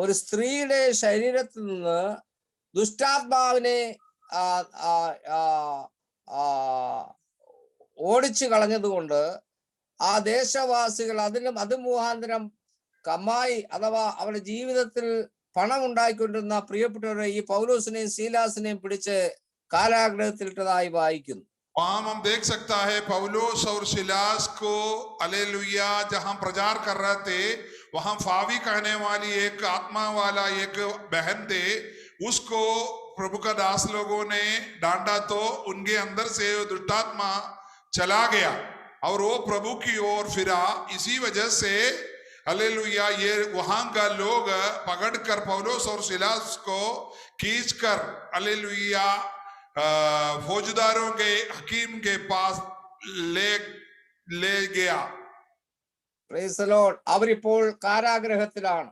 ഒരു സ്ത്രീയുടെ ശരീരത്തിൽ നിന്ന് ദുഷ്ടാത്മാവിനെ ഓടിച്ചു കളഞ്ഞതുകൊണ്ട് ആ ദേശവാസികൾ അത് മുഖാന്തരം കമ്മായി അഥവാ അവരുടെ ജീവിതത്തിൽ പണം ഉണ്ടായിക്കൊണ്ടിരുന്ന പ്രിയപ്പെട്ടവരെ ഈ പൗലോസിനെയും സീലാസിനെയും പിടിച്ച് കാരാഗ്രഹത്തിലിട്ടതായി വായിക്കുന്നു. वहां हम देख सकता है पौलुस और सिलास को हालेलुया जहां प्रचार कर रहे थे, वहां फावी कहने वाली एक आत्मा वाला एक बहन थे, उसको प्रभु का दास लोगों ने डांटा तो उनके अंदर से दुष्टात्मा चला गया और वो प्रभु की ओर फिरा. इसी वजह से हालेलुया ये वहां का लोग पकड़कर पौलुस और सिलास को खींचकर हालेलुया फौजदारों के हकीम के पास ले गया. Price the Lord. അവരിപ്പോൾ കാരാഗ്രഹത്തിലാണ്.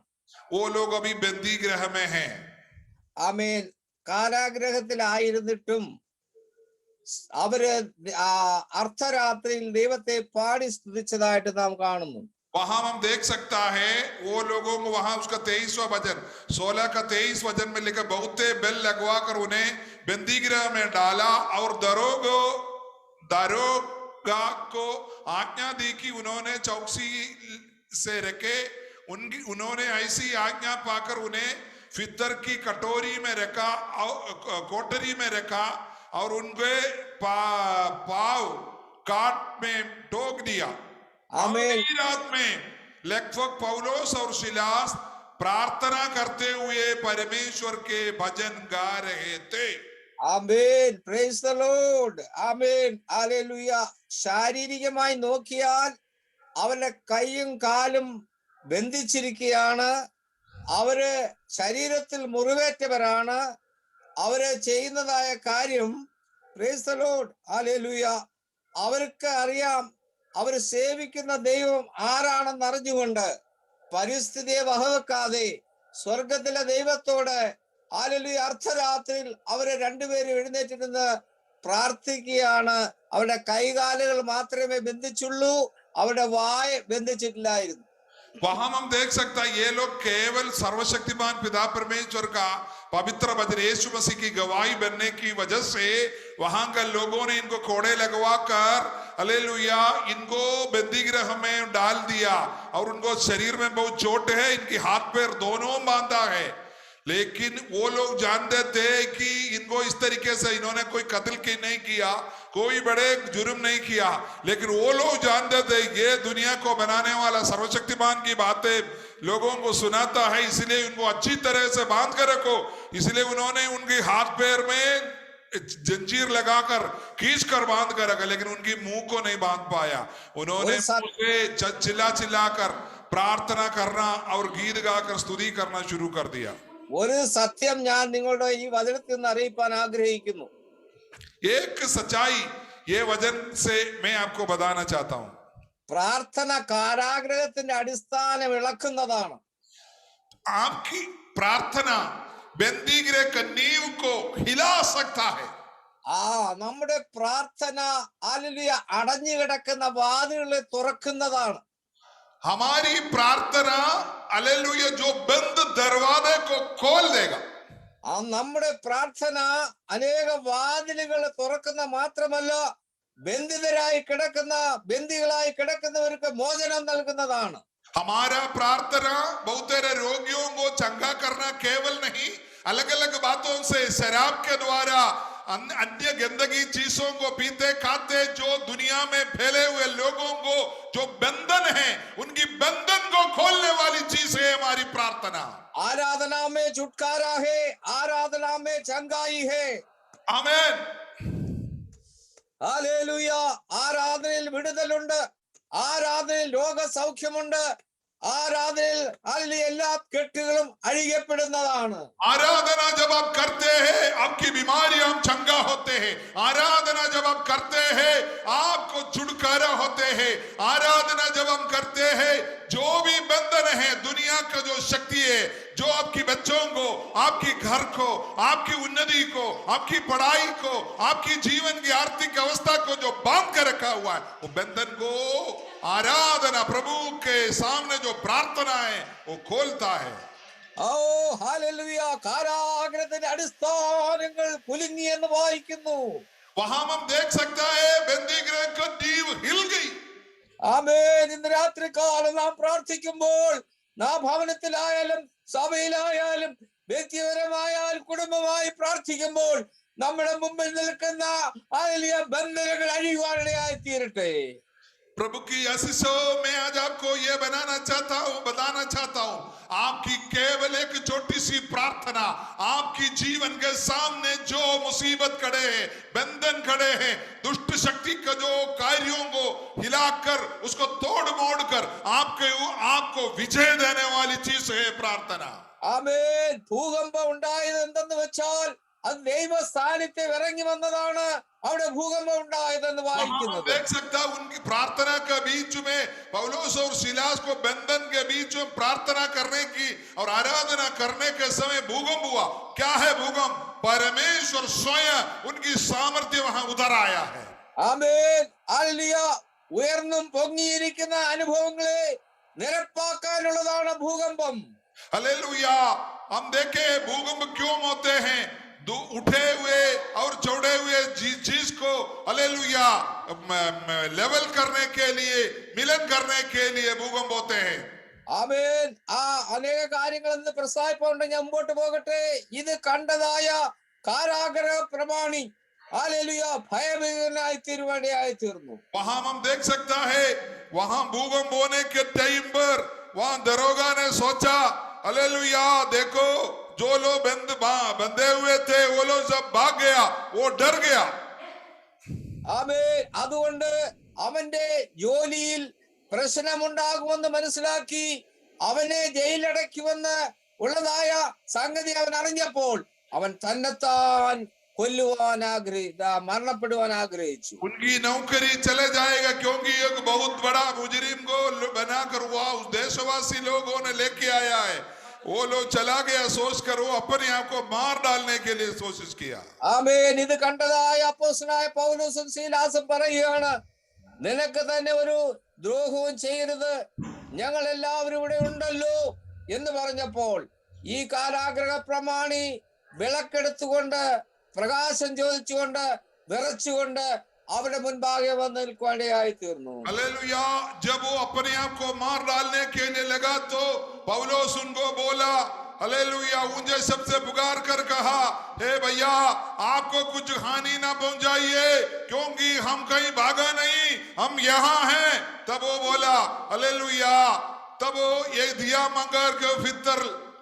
वो लोग अभी बंदी गृह में हैं. ആമേൻ. കാരാഗ്രഹത്തിലായിരുന്നിട്ടും അവര് അർദ്ധരാത്രിയിൽ ദൈവത്തെ പാടി സ്തുതിച്ചതായിട്ട് നാം കാണുന്നു. वहां हम देख सकता है वो लोगों को वहां उसका 23वां वचन 16 का 23 वचन में लिखा, बहुते बेल लगवा कर उन्हें बंदीगृह में डाला और दरोगा को आज्ञा दी कि उन्होंने चौकसी से रखे. उन्होंने ऐसी आज्ञा पाकर उन्हें फितर की कोठरी में रखा और उनके पाव काट में ठोक दिया. आमीन. रात में लगभग पौलुस और सिलास प्रार्थना करते हुए परमेश्वर के भजन गा रहे थे. Amen. Praise the Lord. Amen. Hallelujah. ശാരീരികമായി നോക്കിയാൽ അവരുടെ കൈയും കാലും ബന്ധിച്ചിരിക്കുകയാണ്. അവര് ശരീരത്തിൽ മുറിവേറ്റവരാണ്. അവര് ചെയ്യുന്നതായ കാര്യം പ്രൈസ് ദി ലോർഡ്. ഹല്ലേലൂയ. അവർക്ക് അറിയാം അവര് സേവിക്കുന്ന ദൈവം ആരാണെന്ന് അറിഞ്ഞുകൊണ്ട് പരിസ്ഥിതിയെ വകവെക്കാതെ സ്വർഗത്തിലെ ദൈവത്തോട് ഹല്ലേലൂയ അർദ്ധരാത്രിയിൽ അവരെ രണ്ടുപേരും എഴുന്നേറ്റിരുന്ന് പ്രാർത്ഥിക്കുകയാണ്. അവരുടെ കൈകാലുകൾ മാത്രമേ ബന്ധിച്ചുള്ളൂ, അവരുടെ വായ ബന്ധിച്ചിട്ടില്ലായിരുന്നു. वहां हम देख सकता है ये लोग केवल सर्वशक्तिमान पिता परमेश्वर का पवित्र वचन यीशु मसीह की गवाही बनने की वजह से वहां के लोगों ने इनको कोड़े लगवा कर हालेलुया इनको बंदीगृह में डाल दिया और उनको शरीर में बहुत चोट है, इनकी हाथ पैर दोनों बांधा है. लेकिन वो लोग जानते थे कि इनको इस तरीके से इन्होंने कोई कत्ल की नहीं किया, कोई बड़े जुर्म नहीं किया, लेकिन वो लोग जानते थे ये दुनिया को बनाने वाला सर्वशक्तिमान की बातें लोगों को सुनाता है, इसलिए उनको अच्छी तरह से बांध कर रखो। इसलिए उन्होंने उनके हाथ पैर में जंजीर लगाकर खींच कर बांध कर रखा, लेकिन उनकी मुंह को नहीं बांध पाया। उन्होंने चिल्ला चिल्लाकर प्रार्थना करना और गीत गाकर स्तुति करना शुरू कर दिया। ഒരു സത്യം ഞാൻ നിങ്ങളുടെ ഈ വചനത്തിൽ നിന്ന് അറിയിപ്പാൻ ആഗ്രഹിക്കുന്നു. एक सच्चाई ये वचन से मैं आपको बताना चाहता हूं. പ്രാർത്ഥന കാരാഗ്രഹത്തിന്റെ അടിസ്ഥാനം ഇളക്കുന്നതാണ്. आपकी प्रार्थना बंदीगृह की नींव को हिला सकता है. നമ്മുടെ പ്രാർത്ഥന ഹല്ലേലൂയ അടഞ്ഞു കിടക്കുന്ന വാതിലുകളെ തുറക്കുന്നതാണ്. हमारी प्रार्थना हालेलुया जो बंद दरवाजे को खोल देगा. നമ്മുടെ പ്രാർത്ഥന അനേക വാതിലുകൾ തുറക്കുന്ന മാത്രമല്ല, ബന്ധിതരായി കിടക്കുന്ന ബന്ദികളായി കിടക്കുന്നവർക്ക് മോചനം നൽകുന്നതാണ്. हमारा प्रार्थना बहुत सारे रोगियों को चंगा करना केवल नहीं, अलग अलग बातों से शराब के द्वारा अन्य गंदगी चीजों को पीते खाते जो दुनिया में फैले हुए लोगों को जो बंधन है, उनकी बंधन को खोलने वाली चीज है हमारी प्रार्थना. आराधना में छुटकारा है, आराधना में चंगाई है. आमीन. ഹല്ലേലൂയ. ആരാധനയിൽ വിടുതലുണ്ട്, ആരാധനയിൽ രോഗസൗഖ്യമുണ്ട്, ആരാധനയിൽ എല്ലാ കെട്ടുകളും അഴിയപ്പെടുന്നതാണ്. आराधना जब आप करते हैं आपकी बीमारियां चंगा होते हैं. आराधना जब आप करते हैं आपको छुटकारा होते हैं. आराधना जब हम करते हैं जो भी बंधन है दुनिया का जो शक्ति है जो आपकी बच्चों को, आपकी घर को, आपकी उन्नति को, आपकी पढ़ाई को, आपकी जीवन की आर्थिक अवस्था को जो बांध कर रखा हुआ है, वो बंधन को आराधना प्रभु के सामने जो प्रार्थना है वो खोलता है. ഓ ഹല്ലേലൂയ. കാരാഗ്രഹത്തിന്റെ അടിസ്ഥാനങ്ങൾ കുലുങ്ങി എന്ന് വായിക്കുന്നു. वहां हम देख सकता है बंदीगृह की नींव हिल गई. ആമേൻ. ഇന്ന് രാത്രികാലം നാം പ്രാർത്ഥിക്കുമ്പോൾ നാം ഭവനത്തിലായാലും സഭയിലായാലും വ്യക്തിപരമായാലും കുടുംബമായി പ്രാർത്ഥിക്കുമ്പോൾ നമ്മുടെ മുമ്പിൽ നിൽക്കുന്ന ഹല്ലേലൂയ ബന്ധനങ്ങൾ അഴിയുവാനിടയായി തീരട്ടെ. प्रभु की आशीषों में आज आपको ये बताना चाहता हूं आपकी केवल एक छोटी सी प्रार्थना आपकी जीवन के सामने जो मुसीबत खड़े हैं, बंधन खड़े हैं, दुष्ट शक्ति का जो कार्यों को हिलाकर उसको तोड़ मोड़ कर आपको विजय देने वाली चीज है प्रार्थना. ആമേൻ. ഭൂകമ്പം ഉണ്ടായത് എന്തെന്ന് വെച്ചാൽ അത് ദൈവ സാന്നിധ്യം ഇറങ്ങി വന്നതാണ് അവിടെ ഭൂകമ്പം ഉണ്ടായതെന്ന് വായിക്കുന്നത്. देख सकता उनकी प्रार्थना के बीच में पौलुस और सिलास को बंधन के बीच में प्रार्थना करने की और आराधना करने के समय भूकंप हुआ. क्या है भूकंप? परमेश्वर स्वयं उनकी सामर्थ्य वहां उतर आया है. ആമേൻ. ഹല്ലേലൂയ. ഉയർന്നും പൊങ്ങിയിരിക്കുന്ന അനുഭവങ്ങളെ നിരപ്പാക്കാനുള്ളതാണ് ഭൂകമ്പം. हालेलुया. हम देखे भूकंप क्यों होते हैं? उठे हुए और चौड़े हुए चीज को हालेलुया लेवल करने के लिए, मिलन करने के लिए भूकंप होते हैं. ആമേൻ. അനേക കാര്യങ്ങൾ ഇന്ന് പ്രസ്താവിപ്പുണ്ട്. ഞാൻ മുമ്പോട്ട് പോകട്ടെ. ഇത് കണ്ടതായ കാരാഗ്രഹ പ്രമാണി ഹല്ലേലൂയ ഭയഭീതനായി തീരുവാനിടയായി തീർന്നു. वहां हम देख सकता है वहां भूकंप होने के टाइम पर वहां दरोगा ने सोचा हालेलुया देखो जो लोग बंधे हुए थे वो लोग सब भाग गया, वो डर गया. ആമേൻ. അതുകൊണ്ട് അവന്റെ ജോലിയിൽ പ്രശ്നമുണ്ടാകുമെന്ന് മനസ്സിലാക്കി അവനെ ജയിലടയ്ക്കുമെന്ന് ഉള്ളതായ സംഗതി അവൻ അറിഞ്ഞപ്പോൾ അവൻ തന്നെത്താൻ കൊല്ലുവാൻ മരണപ്പെടുവാൻ ആഗ്രഹിച്ചു. उनकी नौकरी चले जाएगा क्योंकि एक बहुत बड़ा मुजरिम को बनाकर वह उस देशवासी लोगों ने लेके आया है. वो लोग चला गया सोचकर वो अपने आप को मार डालने के लिए कोशिश किया. ആമേൻ. ഇത് കണ്ടതായ അപ്പോസ്തലനായ പൗലോസും സീലാസും പറയുകയാണ്, നിനക്ക് തന്നെ ഒരു ദ്രോഹവും ചെയ്യരുത്, ഞങ്ങൾ എല്ലാവരും ഇവിടെ ഉണ്ടല്ലോ എന്ന് പറഞ്ഞപ്പോൾ ഈ കാരാഗ്രഹ പ്രമാണി വിളക്കെടുത്തുകൊണ്ട് പ്രകാശം ചോദിച്ചുകൊണ്ട് വിറച്ചുകൊണ്ട് അവരുടെ മുൻപാകെ വന്ന് നിൽക്കുവാനിടയായി തീർന്നു. हालेलुया. जब वो अपने आप को मार डालने के लिए लगा तो पौलुस उनको बोला हालेलुया ऊंचे शब्द से पुकार कर कहा, हे भैया आपको कुछ हानि ना पहुंचाइए, क्योंकि हम कहीं भागा नहीं, हम यहाँ हैं। तब वो बोला हालेलुया, तब वो ये दिया मंगर के भीतर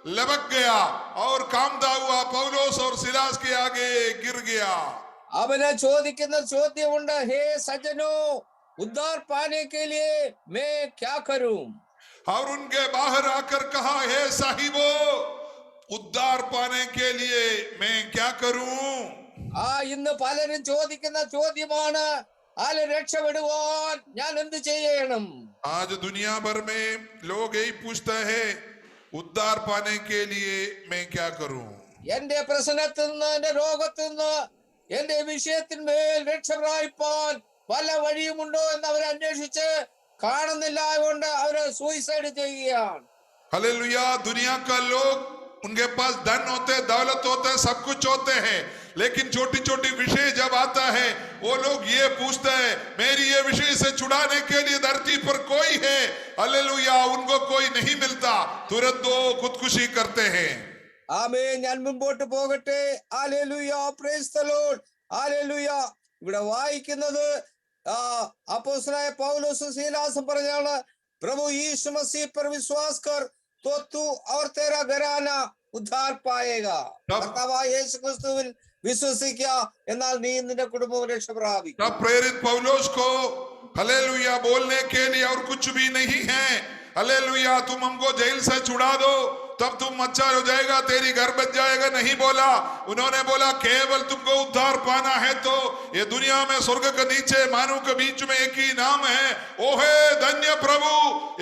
लपक गया और कामदा हुआ पौलोस और सिलास के आगे गिर गया। അവനെ ചോദിക്കുന്ന ചോദ്യമുണ്ട്, ഹേ സജ്ജനോ, उद्धार पाने के लिए मैं क्या करूं? और उनके बाहर आकर कहा, हे साहिबो, उद्धार पाने के लिए मैं क्या करूं? ഇന്ന് പലരും ചോദിക്കുന്ന ചോദ്യമാണ്, ആലെ രക്ഷപ്പെടുവാൻ ഞാൻ എന്ത് ചെയ്യണം? आज दुनिया भर में लोग यही पूछते हैं, उद्धार पाने के लिए मैं क्या करूं? എന്റെ പ്രശ്നത്തിൽ നിന്ന്, എന്റെ രോഗത്തിൽ നിന്ന്, എന്റെ വിഷയത്തിന്മേൽ രക്ഷ പ്രാപിപ്പാൻ വല്ല വഴിയുമുണ്ടോ എന്ന് അവർ അന്വേഷിച്ച് കാണുന്നില്ല, കൊണ്ട് അവര് സൂയിസൈഡ് ചെയ്യുകയാണ്. हालेलुया दुनिया का लोग, उनके पास धन होते, दौलत होते, सब कुछ होते हैं, लेकिन छोटी छोटी विषय जब आता है वो लोग ये पूछते हैं, मेरी ये विषय से छुड़ाने के लिए धरती पर कोई है? हालेलुया उनको कोई नहीं मिलता, तुरंत वो खुदकुशी करते हैं। ആമേൻ. ഞാൻ മുമ്പോട്ട് പോകട്ടെ. Hallelujah, price the Lord. Hallelujah. ഇവിടെ വായിക്കുന്നത് അപ്പോസ്തലനായ പൗലോസും സീലാസും പറഞ്ഞാണ്, प्रभु यीशु मसीह पर विश्वास कर तो तू और तेरा घराना उद्धार पाएगा. കർത്താവായ യേശു ക്രിസ്തുവിൽ വിശ്വസിക്കുക, എന്നാൽ നീ നിന്റെ കുടുംബവും രക്ഷ പ്രാപിക്കും. तब प्रेरित पौलुस को हालेलुया बोलने के लिए और कुछ भी नहीं है, हालेलुया तुम हमको जेल से छुड़ा दो तब तुम अच्छा हो जाएगा, तेरी घर बच जाएगा, नहीं बोला। उन्होंने बोला केवल तुमको उद्धार पाना है तो ये दुनिया में स्वर्ग के नीचे मानव के बीच में एक ही नाम है, ओ है धन्य प्रभु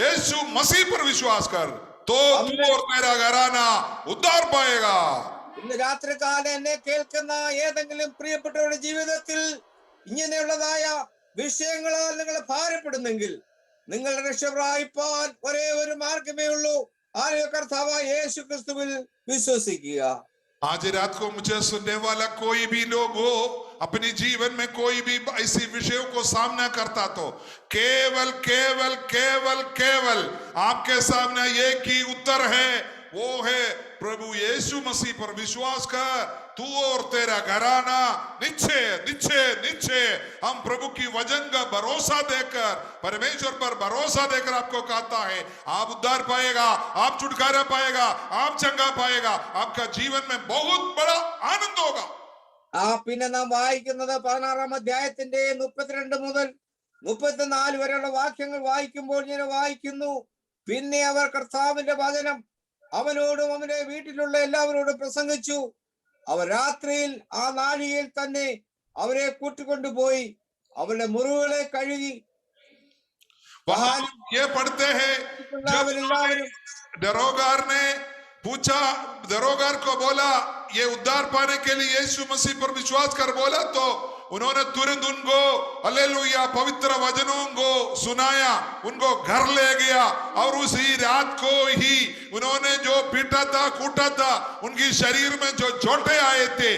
यीशु मसीह पर विश्वास कर तो तू और तेरा घराना उद्धार पाएगा। ഇന്ന് രാത്രികാലം എന്നെ കേൾക്കുന്ന ഏതെങ്കിലും പ്രിയപ്പെട്ടവരുടെ ജീവിതത്തിൽ ഇങ്ങനെയുള്ളതായ വിഷയങ്ങളാൽ നിങ്ങൾ ഭാരപ്പെടുന്നെങ്കിൽ, നിങ്ങളുടെ രക്ഷ പ്രാപിപ്പാൻ ഒരേ ഒരു മാർഗമേ ഉള്ളൂ, ആരെയോ കർത്താവായ യേശു ക്രിസ്തുവിൽ വിശ്വസിക്കുക. आज रात को मुझे सुनने वाला कोई भी लोग हो, अपने जीवन में कोई भी ऐसी विषयों को सामना करता तो केवल केवल केवल केवल आपके सामने एक ही उत्तर है, वो है प्रभु यीशु मसीह पर विश्वास कर, तू और तेरा घराना निश्चय निश्चय निश्चय। हम प्रभु की वचन का भरोसा देकर, परमेश्वर पर भरोसा देकर आपको कहता है, आप उद्धार पाएगा, आप छुटकारा पाएगा, आप चंगा पाएगा, आपका जीवन में बहुत बड़ा आनंद होगा। പിന്നെ നാം വായിക്കുന്നത് 16-ാം അധ്യായത്തിന്റെ 32 മുതൽ 34 വരെയുള്ള വാക്യങ്ങൾ വായിക്കുമ്പോൾ ഇങ്ങനെ വായിക്കുന്നു, പിന്നെ അവർ കർത്താവിന്റെ വചനം അവനോടും അവന്റെ വീട്ടിലുള്ള എല്ലാവരോടും പ്രസംഗിച്ചു. അവർ രാത്രിയിൽ ആ നാഴികയിൽ തന്നെ അവരെ കൂട്ടിക്കൊണ്ടുപോയി അവരുടെ മുറിവുകളെ കഴുകി. ये पढ़ते हैं दरोगार ने पूछा, दरोगार को बोला ये उद्धार पाने के लिए यीशु मसीह पर विश्वास कर बोला, तो उन्होंने तुरंत उनको हालेलुया पवित्र वचनों को सुनाया, उनको घर ले गया और उसी रात को ही उन्होंने जो पीटा था कूटा था, उनकी शरीर में जो चोटें आए थे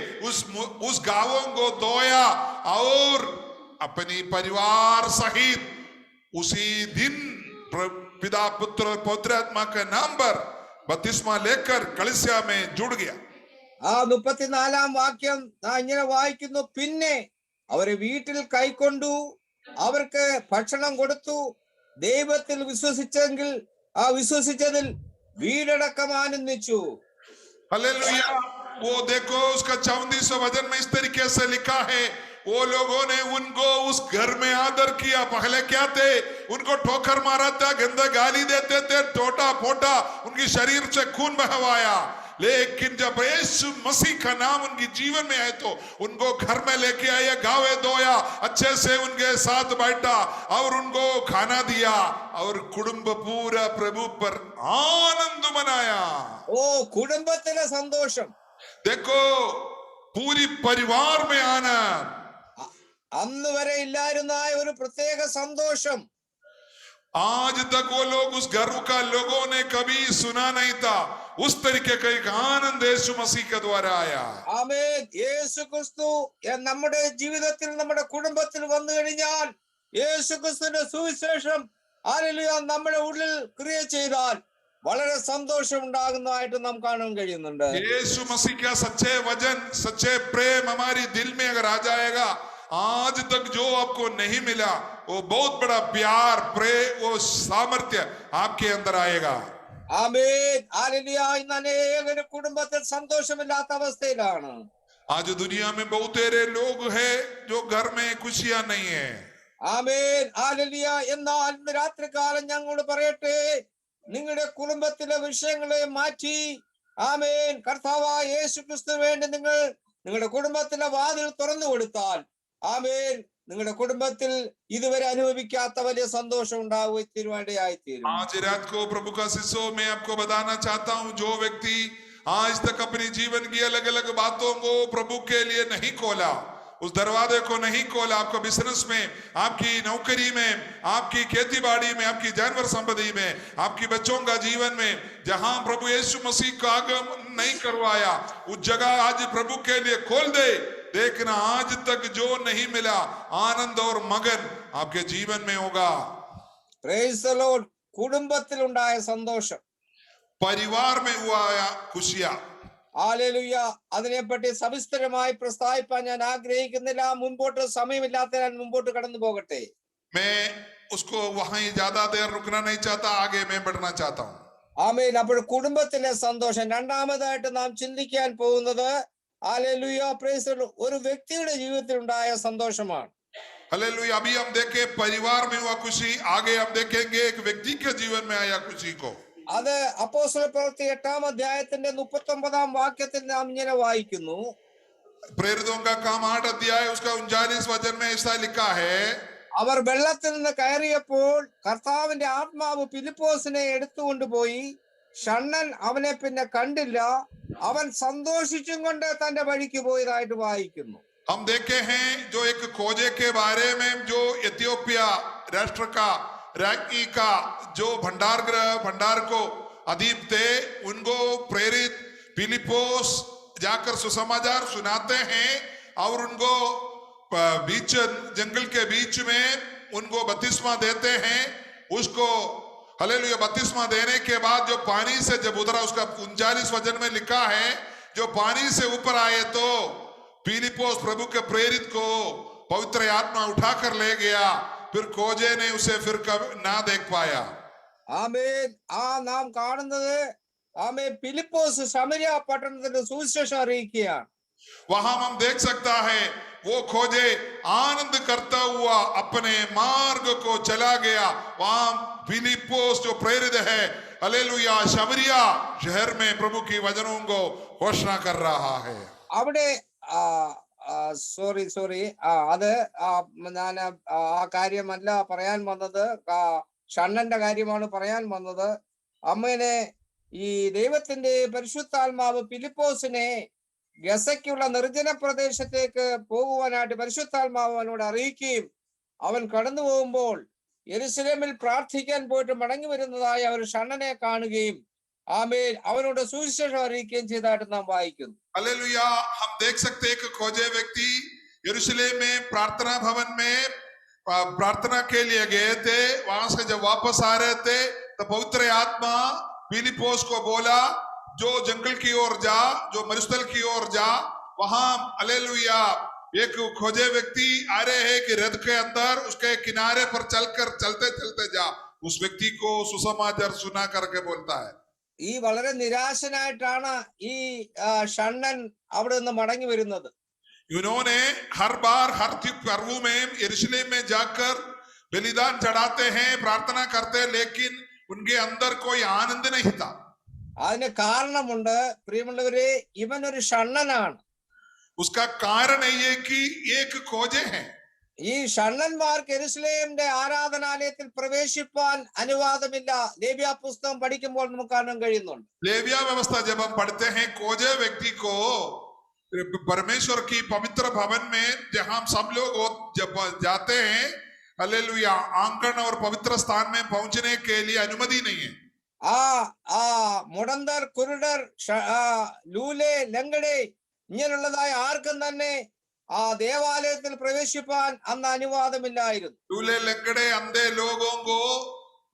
उस घावों को धोया और अपनी परिवार सहित उसी दिन पिता पुत्र पवित्र आत्मा के नाम पर बपतिस्मा लेकर कलीसिया में जुड़ गया। 34-ാം വാക്യം ഇങ്ങനെ വായിക്കുന്നു, പിന്നെ അവരെ വീട്ടിൽ കൈക്കൊണ്ടു അവർക്ക് ഭക്ഷണം കൊടുത്തു, ദൈവത്തിൽ വിശ്വസിച്ചതിൽ വീടടക്കം ആനന്ദിച്ചു. हालेलुया वो देखो उसका 34वां वचन में इस तरीके से लिखा है, वो लोगों ने उनको उस घर में आदर किया। पहले क्या थे, उनको ठोकर मारा था, गंदा गाली देते थे, टोटा फोटा, उनकी शरीर से खून बहवाया, लेकिन जब यीशु मसीह का नाम उनके जीवन में आए तो उनको घर में लेके आए, गावे धोया, अच्छे से उनके साथ बैठा और उनको खाना दिया और कुटुंब पूरा प्रभु पर आनंद मनाया। ഓ, കുടുംബത്തിലെ സന്തോഷം. देखो पूरी परिवार में आनंद, അന്ന് വരെ ഇല്ലായിരുന്ന ഒരു പ്രത്യേക സന്തോഷം आज तक वो लोग उस घर का लोगों ने कभी सुना नहीं था, उस तरीके का एक आनंद यीशु मसीह के द्वारा आया। ആമേൻ. യേശു ക്രിസ്തു നമ്മുടെ ജീവിതത്തിൽ നമ്മുടെ കുടുംബത്തിൽ വന്നു കഴിഞ്ഞാൽ, യേശു ക്രിസ്തുവിന്റെ സുവിശേഷം ഹല്ലേലൂയ നമ്മുടെ ഉള്ളിൽ ക്രിയ ചെയ്താൽ വളരെ സന്തോഷം ഉണ്ടാകുന്നതായിട്ട് നാം കാണാൻ കഴിയുന്നുണ്ട്. यीशु मसीह का सच्चे वचन सच्चे प्रेम हमारी दिल में अगर आ जाएगा, आज तक जो आपको नहीं मिला वो बहुत बड़ा प्यार प्रेम वो सामर्थ्य आपके अंदर आएगा. ആമേൻ. ഹല്ലേലൂയ. ഇന്ന് അനേകരുടെ കുടുംബത്തിൽ സന്തോഷമില്ലാത്ത അവസ്ഥയിലാണ്. आज दुनिया में बहुत सारे लोग हैं जो घर में खुशियां नहीं है. ആമേൻ. ഹല്ലേലൂയ. എന്നാൽ ഇന്ന് രാത്രികാലം ഞങ്ങളോട് പറയട്ടെ, നിങ്ങളുടെ കുടുംബത്തിലെ വിഷയങ്ങളെ മാറ്റി ആമേൻ കർത്താവായ യേശുക്രിസ്തുവിന് വേണ്ടി നിങ്ങൾ നിങ്ങളുടെ കുടുംബത്തിലെ വാതിൽ തുറന്നു കൊടുത്താൽ ആമേൻ നിങ്ങളുടെ കുടുംബത്തിൽ ഇതുവരെ അനുഭവിക്കാത്ത വലിയ സന്തോഷം ഉണ്ടാവുകയായിത്തീരും. आज रात को प्रभु का शिष्यों मैं आपको बताना चाहता हूं, जो व्यक्ति आज तक अपनी जीवन की अलग अलग बातों को प्रभु के लिए नहीं खोला, उस दरवाजे को नहीं खोला, आपका बिजनेस में, आपकी नौकरी में, आपकी खेती बाड़ी में, आपकी जानवर संपत्ति में, आपकी बच्चों का जीवन में, जहां प्रभु यीशु मसीह का आगमन नहीं करवाया, उस जगह आज प्रभु के लिए खोल दे. देखना आज तक जो नहीं मिला आनंद और मगन आपके जीवन में होगा. Price the Lord. കുടുംബത്തിൽ ഉണ്ടായ സന്തോഷം, परिवार में हुआ खुशियां. ഹല്ലേലൂയ. അതിനെപ്പറ്റി സവിസ്തരമായി പ്രസ്താവിക്കാൻ ഞാൻ ആഗ്രഹിക്കുന്നില്ല. മുൻപോട്ട് സമയമില്ലാത്തതിനാൽ മുൻപോട്ട് കടന്നു പോകട്ടെ. मैं उसको वहां ज्यादा देर रुकना नहीं चाहता, आगे मैं बढ़ना चाहता हूं. ആമേൻ. അപ്പോൾ കുടുംബത്തിലെ സന്തോഷം. രണ്ടാമതായിട്ട് നാം ചിന്തിക്കാൻ പോകുന്നത് ഹല്ലേലൂയ പ്രൈസ് ദി ലോർഡ് ഒരു വ്യക്തിയുടെ ജീവിതത്തിൽ ഉണ്ടായ സന്തോഷമാണ്. हालेलुया. अभी हम देखे परिवार में हुआ खुशी, आगे हम देखेंगे एक व्यक्ति के जीवन में आया खुशी को. അത് അപ്പോസ്തല പ്രവൃത്തി 8-ാം അധ്യായത്തിന്റെ 39-ാം വാക്യത്തിൽ നാം ഇങ്ങനെ വായിക്കുന്നു. प्रेरितों का काम 8 अध्याय उसका 39 वचन में ऐसा लिखा है. അവർ വെള്ളത്തിൽ നിന്ന് കയറിയപ്പോൾ കർത്താവിന്റെ ആത്മാവ് ഫിലിപ്പോസിനെ എടുത്തുകൊണ്ടുപോയി. ഷണ്ണൻ അവനെ പിന്നെ കണ്ടില്ല. അവൻ സന്തോഷിച്ചും കൊണ്ട് തന്റെ വഴിക്ക് പോയതായിട്ട് വായിക്കുന്നു. हम देखे हैं जो एक खोजे के बारे में, जो इथियोपिया राष्ट्र का राज्ञी का जो भंडार को अधीप थे, उनको प्रेरित फिलिपोस जाकर सुसमाचार सुनाते हैं और उनको बीच जंगल के बीच में उनको बपतिस्मा देते हैं. उसको हालेलुया बपतिस्मा देने के बाद जो पानी से जब उतरा, उसका 39 वचन में लिखा है, जो पानी से ऊपर आए तो फिलिपोस प्रभु के प्रेरित को पवित्र आत्मा उठाकर ले गया. फिर खोजे ने उसे फिर कभी ना देख पाया. ആമേൻ. നാം കാണുന്നത് ആമേൻ ഫിലിപ്പോസ് ശമരിയ പട്ടണത്തിൽ സുവിശേഷം അറിയിക്കുകയാണ്. वहां हम देख सकता है वो खोजे आनंद करता हुआ अपने मार्ग को चला गया. वहां फिलिपोस जो प्रेरित है हालेलुया शमरिया शहर में प्रभु की वचनों को घोषणा कर रहा है. അവിടെ സോറി അത് ഞാൻ ആ കാര്യമല്ല പറയാൻ വന്നത്. ഷണ്ണന്റെ കാര്യമാണ് പറയാൻ വന്നത്. അമ്മേനെ ഈ ദൈവത്തിന്റെ പരിശുദ്ധാത്മാവ് ഫിലിപ്പോസിനെ ഗസയ്ക്കുള്ള നിർജ്ജന പ്രദേശത്തേക്ക് പോകുവാനായിട്ട് പരിശുദ്ധാത്മാവ് അവനോട് അറിയിക്കുകയും അവൻ കടന്നു പോകുമ്പോൾ യെരുശലേമിൽ പ്രാർത്ഥിക്കാൻ പോയിട്ട് മടങ്ങി വരുന്നതായ ഒരു ഷണ്ണനെ കാണുകയും ആമേൻ അവനോട് സുവിശേഷം അറിയിക്കുകയും ചെയ്തതായിട്ട് നാം വായിക്കുന്നു. हालेलुया. हम देख सकते हैं कि खोजे व्यक्ति यरूशलेम में प्रार्थना भवन में प्रार्थना के लिए गए थे. वहां से जब वापस आ रहे थे तो पवित्र आत्मा फिलिपोस को बोला, जो जंगल की ओर जा, जो मरुस्थल की ओर जा. वहां हालेलुया एक खोजे व्यक्ति आ रहे हैं कि रथ के अंदर उसके किनारे पर चलकर चलते चलते जा. उस व्यक्ति को सुसमाचार सुना करके बोलता है. ഈ വളരെ നിരാശനായിട്ടാണ് ഈ ഷണ്ണൻ അവിടെ നിന്ന് മടങ്ങി വരുന്നത്. उन्होंने हर बार हर पर्व में यरूशलेम में जाकर बलिदान चढ़ाते हैं, प्रार्थना करते हैं, लेकिन उनके अंदर कोई आनंद नहीं था. അതിന് കാരണമുണ്ട് പ്രിയമുള്ളവരെ. ഇവൻ ഒരു ഷണ്ണനാണ്. उसका कारण ये कि एक खोजे हैं. ഈ ഷണ്ണന്മാർക്ക് യെരുശലേമിന്റെ ആരാധനാലയത്തിൽ പ്രവേശിപ്പാൻ അനുവാദമില്ല. ലേവ്യ പുസ്തകം പഠിക്കുമ്പോൾ നമുക്ക് കാണാൻ കഴിയുന്നുണ്ട്. लेविया व्यवस्था जब हम पढ़ते हैं, खोजे व्यक्ति को परमेश्वर की पवित्र भवन में जहां सब लोग जब जाते हैं हालेलुया आंगन और पवित्र स्थान में पहुंचने के लिए अनुमति नहीं है. മുടന്തർ, കുരുടർ, ലൂലെ, ലങ്കടെ ഇങ്ങനെയുള്ളതായ ആർക്കും തന്നെ ആ ദേവാലയത്തിൽ പ്രവേശിപ്പാൻ അന്ന് അനുവാദമില്ലായിരുന്നു. लूले लंगड़े अंधे लोगों को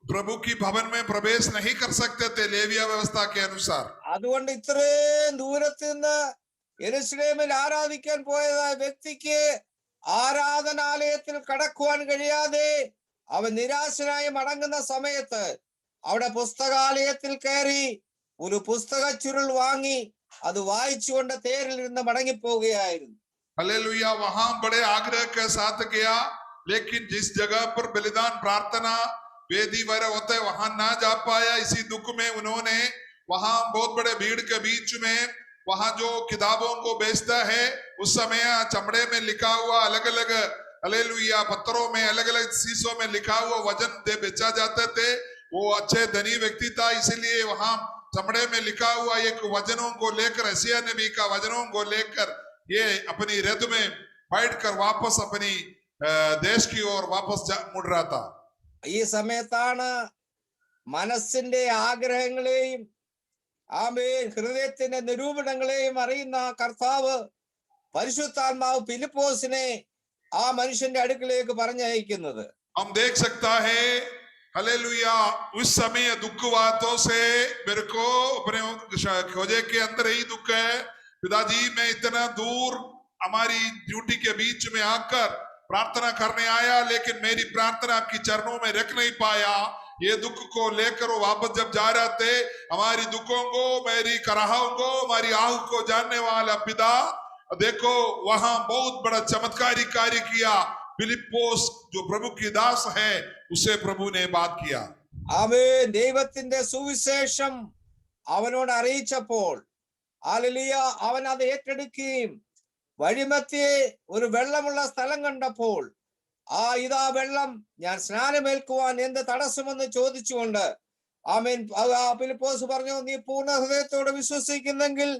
प्रभु की भवन में प्रवेश नहीं कर सकते थे लेविया व्यवस्था के अनुसार। അതുകൊണ്ട് ഇത്രയും ദൂരത്ത് നിന്ന് യെരൂശലേമിൽ ആരാധിക്കാൻ പോയതായ വ്യക്തിക്ക് ആരാധനാലയത്തിൽ കടക്കുവാൻ കഴിയാതെ അവൻ നിരാശനായി മടങ്ങുന്ന സമയത്ത് അവിടെ പുസ്തകാലയത്തിൽ കയറി ഒരു പുസ്തക ചുരുൾ വാങ്ങി അത് വായിച്ചുകൊണ്ട് തേരിൽ ഇരുന്ന് മടങ്ങിപ്പോവുകയായിരുന്നു. हालेलुया। वहां बड़े आग्रह के साथ गया, लेकिन जिस जगह पर बलिदान प्रार्थना वेदी वगैरह होता है वहां ना जा पाया। इसी दुख में उन्होंने वहां बहुत बड़े भीड़ के बीच में वहां जो किताबों को बेचता है उस समय चमड़े में लिखा हुआ अलग अलग, हालेलुया, पत्थरों में अलग अलग शीशों में लिखा हुआ वजन दे बेचा जाते थे। वो अच्छे धनी व्यक्ति था, इसीलिए वहां चमड़े में लिखा हुआ एक वजनों को लेकर, एशिया नबी का वजनों को लेकर ये अपनी रथ में बैठ कर वापस अपनी देश की ओर वापस मुड़ रहा था। ഈ സമയത്താണ് മനസ്സിന്റെ ആഗ്രഹങ്ങളെയും ആമേൻ ഹൃദയത്തിന്റെ നിരൂപണങ്ങളെയും അറിയുന്ന കർത്താവ് പരിശുദ്ധാത്മാവ് ഫിലിപ്പോസിനെ ആ മനുഷ്യന്റെ അടുക്കിലേക്ക് പറഞ്ഞയക്കുന്നത്. हम देख सकता है, हालेलुया, उस समय दुख बातों से मेरे को अपने खोजे के अंदर ही दुख है। पिताजी मैं इतना दूर हमारी ड्यूटी के बीच में आकर प्रार्थना करने आया, लेकिन मेरी प्रार्थना आपकी चरणों में रख नहीं पाया। ये दुख को लेकर वो वापस जब जा रहे थे, हमारी दुखों को, मेरी कराहों को, हमारी आह को जानने वाला पिता, देखो वहां बहुत बड़ा चमत्कारी कार्य किया। फिलिप्पोस जो प्रभु की दास है उसे प्रभु ने बात किया। ആമേൻ. ദൈവത്തിന്റെ സുവിശേഷം അവനോട് അറിയിച്ചപ്പോൾ ഹല്ലേലൂയ അവൻ അത് ഏറ്റെടുക്കുകയും വഴിമധ്യേ ഒരു വെള്ളമുള്ള സ്ഥലം കണ്ടപ്പോൾ ഇതാ വെള്ളം, ഞാൻ സ്നാനമേൽക്കുവാൻ എന്ത് തടസ്സമെന്ന് ചോദിച്ചുകൊണ്ട് ആമേൻ ഫിലിപ്പോസ് പറഞ്ഞു, നീ പൂർണ്ണ ഹൃദയത്തോടെ വിശ്വസിക്കുന്നെങ്കിൽ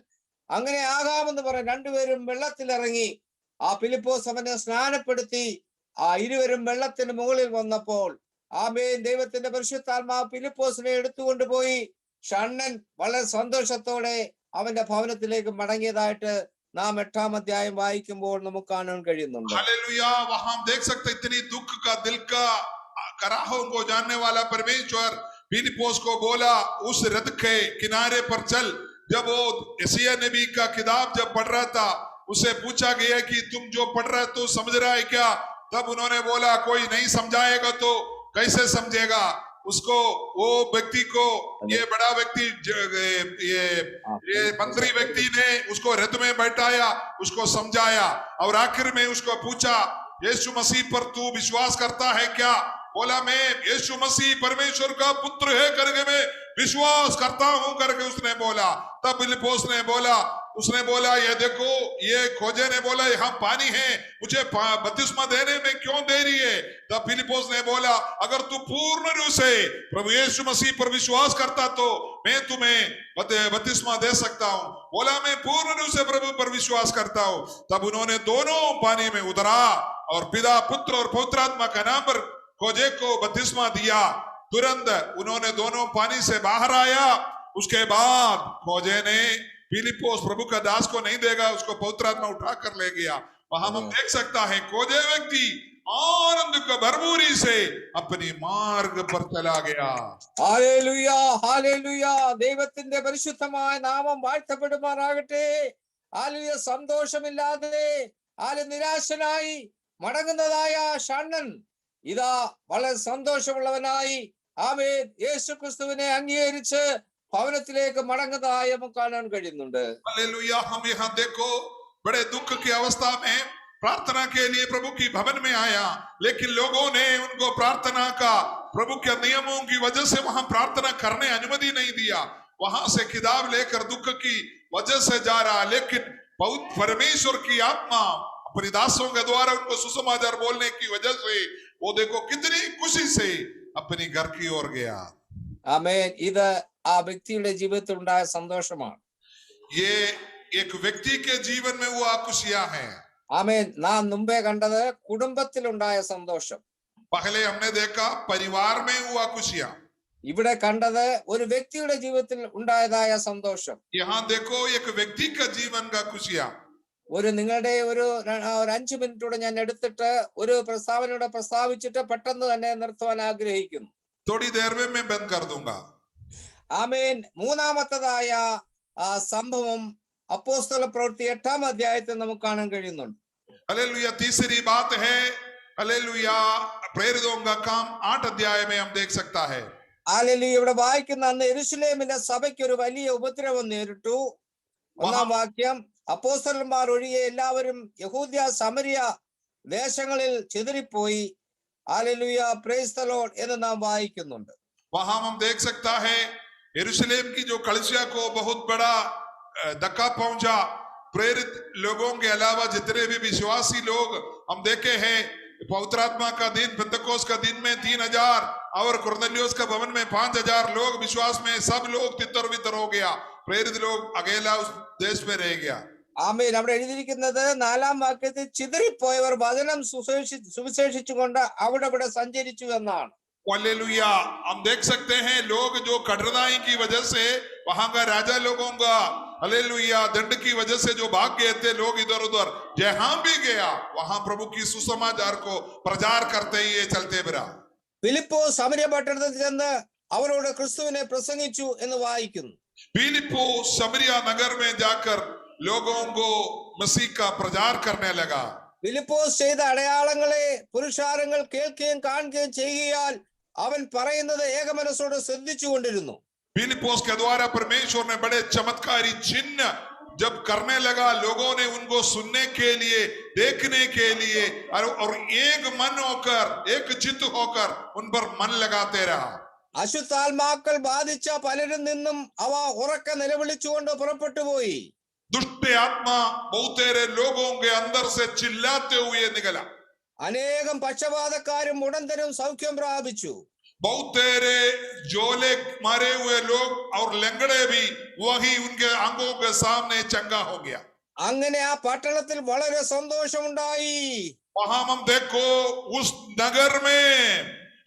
അങ്ങനെ ആകാമെന്ന് പറഞ്ഞു. രണ്ടുപേരും വെള്ളത്തിലിറങ്ങി. ഫിലിപ്പോസ് അവനെ സ്നാനപ്പെടുത്തി. ഇരുവരും വെള്ളത്തിന് മുകളിൽ വന്നപ്പോൾ ആമേൻ ദൈവത്തിന്റെ പരിശുദ്ധാത്മാവ് ഫിലിപ്പോസിനെ എടുത്തുകൊണ്ടുപോയി ഷണ്ണൻ വളരെ സന്തോഷത്തോടെ അവന്റെ ഭവനത്തിലേക്ക് മടങ്ങിയതായിട്ട് നാം 8-ാം അധ്യായം വായിക്കുമ്പോൾ നമുക്ക് കാണാൻ കഴിയുന്നുണ്ട്. हालेलुया। वहां देख सकते इतनी दुख का दिल का कराहों को जानने वाला परमेश्वर फिलिप्पोस को बोला, उस रथ के किनारे पर चल। जब वो यशायाह नबी का किताब जब पढ़ रहा था, उसे पूछा गया कि तुम जो पढ़ रहा है तो समझ रहा है क्या? तब उन्होंने बोला, कोई नहीं समझाएगा तो कैसे समझेगा? उसको, वो व्यक्ति को, ये बड़ा व्यक्ति, ये मंत्री व्यक्ति ने उसको रथ में बैठाया, उसको समझाया और आखिर में उसको पूछा, यीशु मसीह पर तू विश्वास करता है क्या? बोला, मैं यीशु मसीह परमेश्वर का पुत्र है करके मैं विश्वास करता हूं करके उसने बोला। तब फिलिप्पोस ने बोला, उसने बोला, ये देखो, ये खोजे ने बोला यहाँ पानी है, मुझे बपतिस्मा देने में क्यों देरी है? तब फिलिप्पोस ने बोला, अगर तू पूर्ण रूप से प्रभु यीशु मसीह पर विश्वास करता तो मैं तुम्हें बपतिस्मा दे सकता हूं। बोला, मैं पूर्ण रूप से प्रभु पर विश्वास करता हूं। तब उन्होंने दोनों पानी में उतरा और पिता, पुत्र और पवित्र आत्मा का नाम पर खोजे को बपतिस्मा दिया। तुरंत उन्होंने दोनों पानी से बाहर आया। उसके बाद खोजे ने, फिलिप्पोस प्रभु का दास को नहीं देगा, उसको पवित्र आत्मा उठा कर ले गया। वहां हम देख सकता है खोजे व्यक्ति आनंद का भरपूरी से अपनी मार्ग पर चला गया। Hallelujah, hallelujah. ദൈവത്തിന്റെ പരിശുദ്ധമായ നാമം വാഴ്ത്തപ്പെടുമാറാകട്ടെ. ഹല്ലേലൂയ. സന്തോഷമില്ലാതെ നിരാശനായി മടങ്ങുന്നതായ ഷണ്ണൻ ഇതാ വളരെ സന്തോഷമുള്ളവനായി ആമേൻ യേശു ക്രിസ്തുവിനെ അംഗീകരിച്ച് ഭവനത്തിലേക്ക് മടങ്ങുന്നതായി നമുക്ക് കാണാൻ കഴിയുന്നുണ്ട്. हालेलुया। हम यहाँ देखो, बड़े दुख की अवस्था में प्रार्थना के लिए प्रभु की भवन में आया, लेकिन लोगों ने उनको प्रार्थना का, प्रभु के नियमों की वजह से वहां प्रार्थना करने अनुमति नहीं दिया। वहां से किताब लेकर दुख की वजह से जा रहा, लेकिन परमेश्वर की आत्मा अपनी दासों के द्वारा उनको सुसमाचार बोलने की वजह से वो देखो कितनी खुशी से अपनी घर की ओर गया। ആമേൻ. ഇത് ആ വ്യക്തിയുടെ ജീവിതത്തിൽ ഉണ്ടായ സന്തോഷമാണ്. ये एक व्यक्ति के जीवन में हुआ खुशियां हैं। ആമേൻ. നാം മുമ്പേ കണ്ടത് കുടുംബത്തിലുണ്ടായ സന്തോഷം. पहले हमने देखा परिवार में हुआ खुशियां। ഇവിടെ കണ്ടത് ഒരു വ്യക്തിയുടെ ജീവിതത്തിൽ ഉണ്ടായതായ സന്തോഷം. यहाँ देखो एक व्यक्ति का जीवन का खुशियां। നിങ്ങളുടെ ഒരു 5 മിനിറ്റൂടെ ഞാൻ എടുത്തിട്ട് ഒരു പ്രസ്താവനയോടെ പ്രസ്താവിച്ചിട്ട് പെട്ടെന്ന് തന്നെ നിർത്തുവാൻ ആഗ്രഹിക്കുന്നു. थोड़ी देर में मैं बंद कर दूंगा। ആമേൻ. മൂന്നാമത്തതായ സംഭവം അപ്പോസ്തല പ്രവൃത്തി 8-ാം അധ്യായത്തിൽ നമുക്ക് കാണാൻ കഴിയുന്നുണ്ട്. हालेलुया। तीसरी बात है, हालेलुया, प्रेरितों का काम 8 अध्याय में हम देख सकता है। ഹല്ലേലൂയ. ഇവിടെ വായിക്കുന്ന അന്ന് യെരൂശലേമിലെ സഭയ്ക്ക് ഒരു വലിയ ഉപദ്രവം നേരിട്ടു. 1-ാം വാക്യം, അപ്പോസ്തലന്മാർ ഒഴികെ എല്ലാവരും യഹൂദ്യ സമരിയ ദേശങ്ങളിൽ ചിതറിപ്പോയി. ഹല്ലേലൂയ, പ്രൈസ് ദി ലോർഡ് എന്ന് നാം വായിക്കുന്നുണ്ട്. वहां हम देख सकता है यरूशलेम की जो कलीसिया को बहुत बड़ा धक्का पहुंचा। प्रेरित लोगों के अलावा जितने भी विश्वासी लोग हम देखे हैं, पवित्र आत्मा का दिन, पेंतकोस्त का दिन में 3000 और कुरनेलियुस का भवन में 5000 लोग विश्वास में सब लोग तितर वितर हो गया। प्रेरित लोग अकेला उस देश में रह गया। ആമേൻ. അവിടെ എഴുതിയിരിക്കുന്നത് 4-ാം വാക്യത്തിൽ ചിതറിപ്പോയവർ വചനം സുവിശേഷിച്ചുകൊണ്ട് അവിടെ സഞ്ചരിച്ചു എന്നാണ്. हालेलुया। हम देख सकते हैं लोग जो कठिनाई की वजह से वहां का राजा लोगों का, हालेलुया, दंड की वजह से जो भाग गए थे लोग इधर उधर, जहां भी गया वहां प्रभु की सुसमाचार को प्रचार करते ही ये चलते बरा। ഫിലിപ്പോസ് സമരിയ പട്ടണത്തിൽ ചെന്ന് അവരോട് ക്രിസ്തുവിനെ പ്രസംഗിച്ചു എന്ന് വായിക്കുന്നു. फिलिप्पुस समरिया नगर में जाकर लोगों को मसीह का प्रचार करने लगा। ഫിലിപ്പോസ് ചെയ്ത അടയാളങ്ങളെ പുരുഷാരങ്ങൾ കേൾക്കുകയും കാണുകയും ചെയ്യുകയാൽ അവൻ പറയുന്നത് ഏകമനസ്സോടെ ശ്രദ്ധിച്ചു കൊണ്ടിരുന്നു. फिलिप्पुस के द्वारा परमेश्वर ने बड़े चमत्कारी चिन्ह जब करने लगा, लोगों ने उनको सुनने के लिए, देखने के लिए और एक मन होकर, एक चित्त होकर उन पर मन लगाते रहा। അശുദ്ധാത്മാക്കൾ ബാധിച്ച പലരിൽ നിന്നും അവ ഉറക്കെ നിലവിളിച്ചുകൊണ്ട് പുറപ്പെട്ടു പോയി. दुष्ट आत्मा बहुतेरे लोगों के अंदर से चिल्लाते हुए निकला। അനേകം പക്ഷപാതക്കാരും മുടന്തരും സൗഖ്യം പ്രാപിച്ചു. बहुतेरे जोले मारे हुए लोग और लंगड़े भी वही उनके आंखों के सामने चंगा हो गया। അങ്ങനെ ആ പട്ടണത്തിൽ വളരെ സന്തോഷമുണ്ടായി. वहां हम देखो उस नगर में,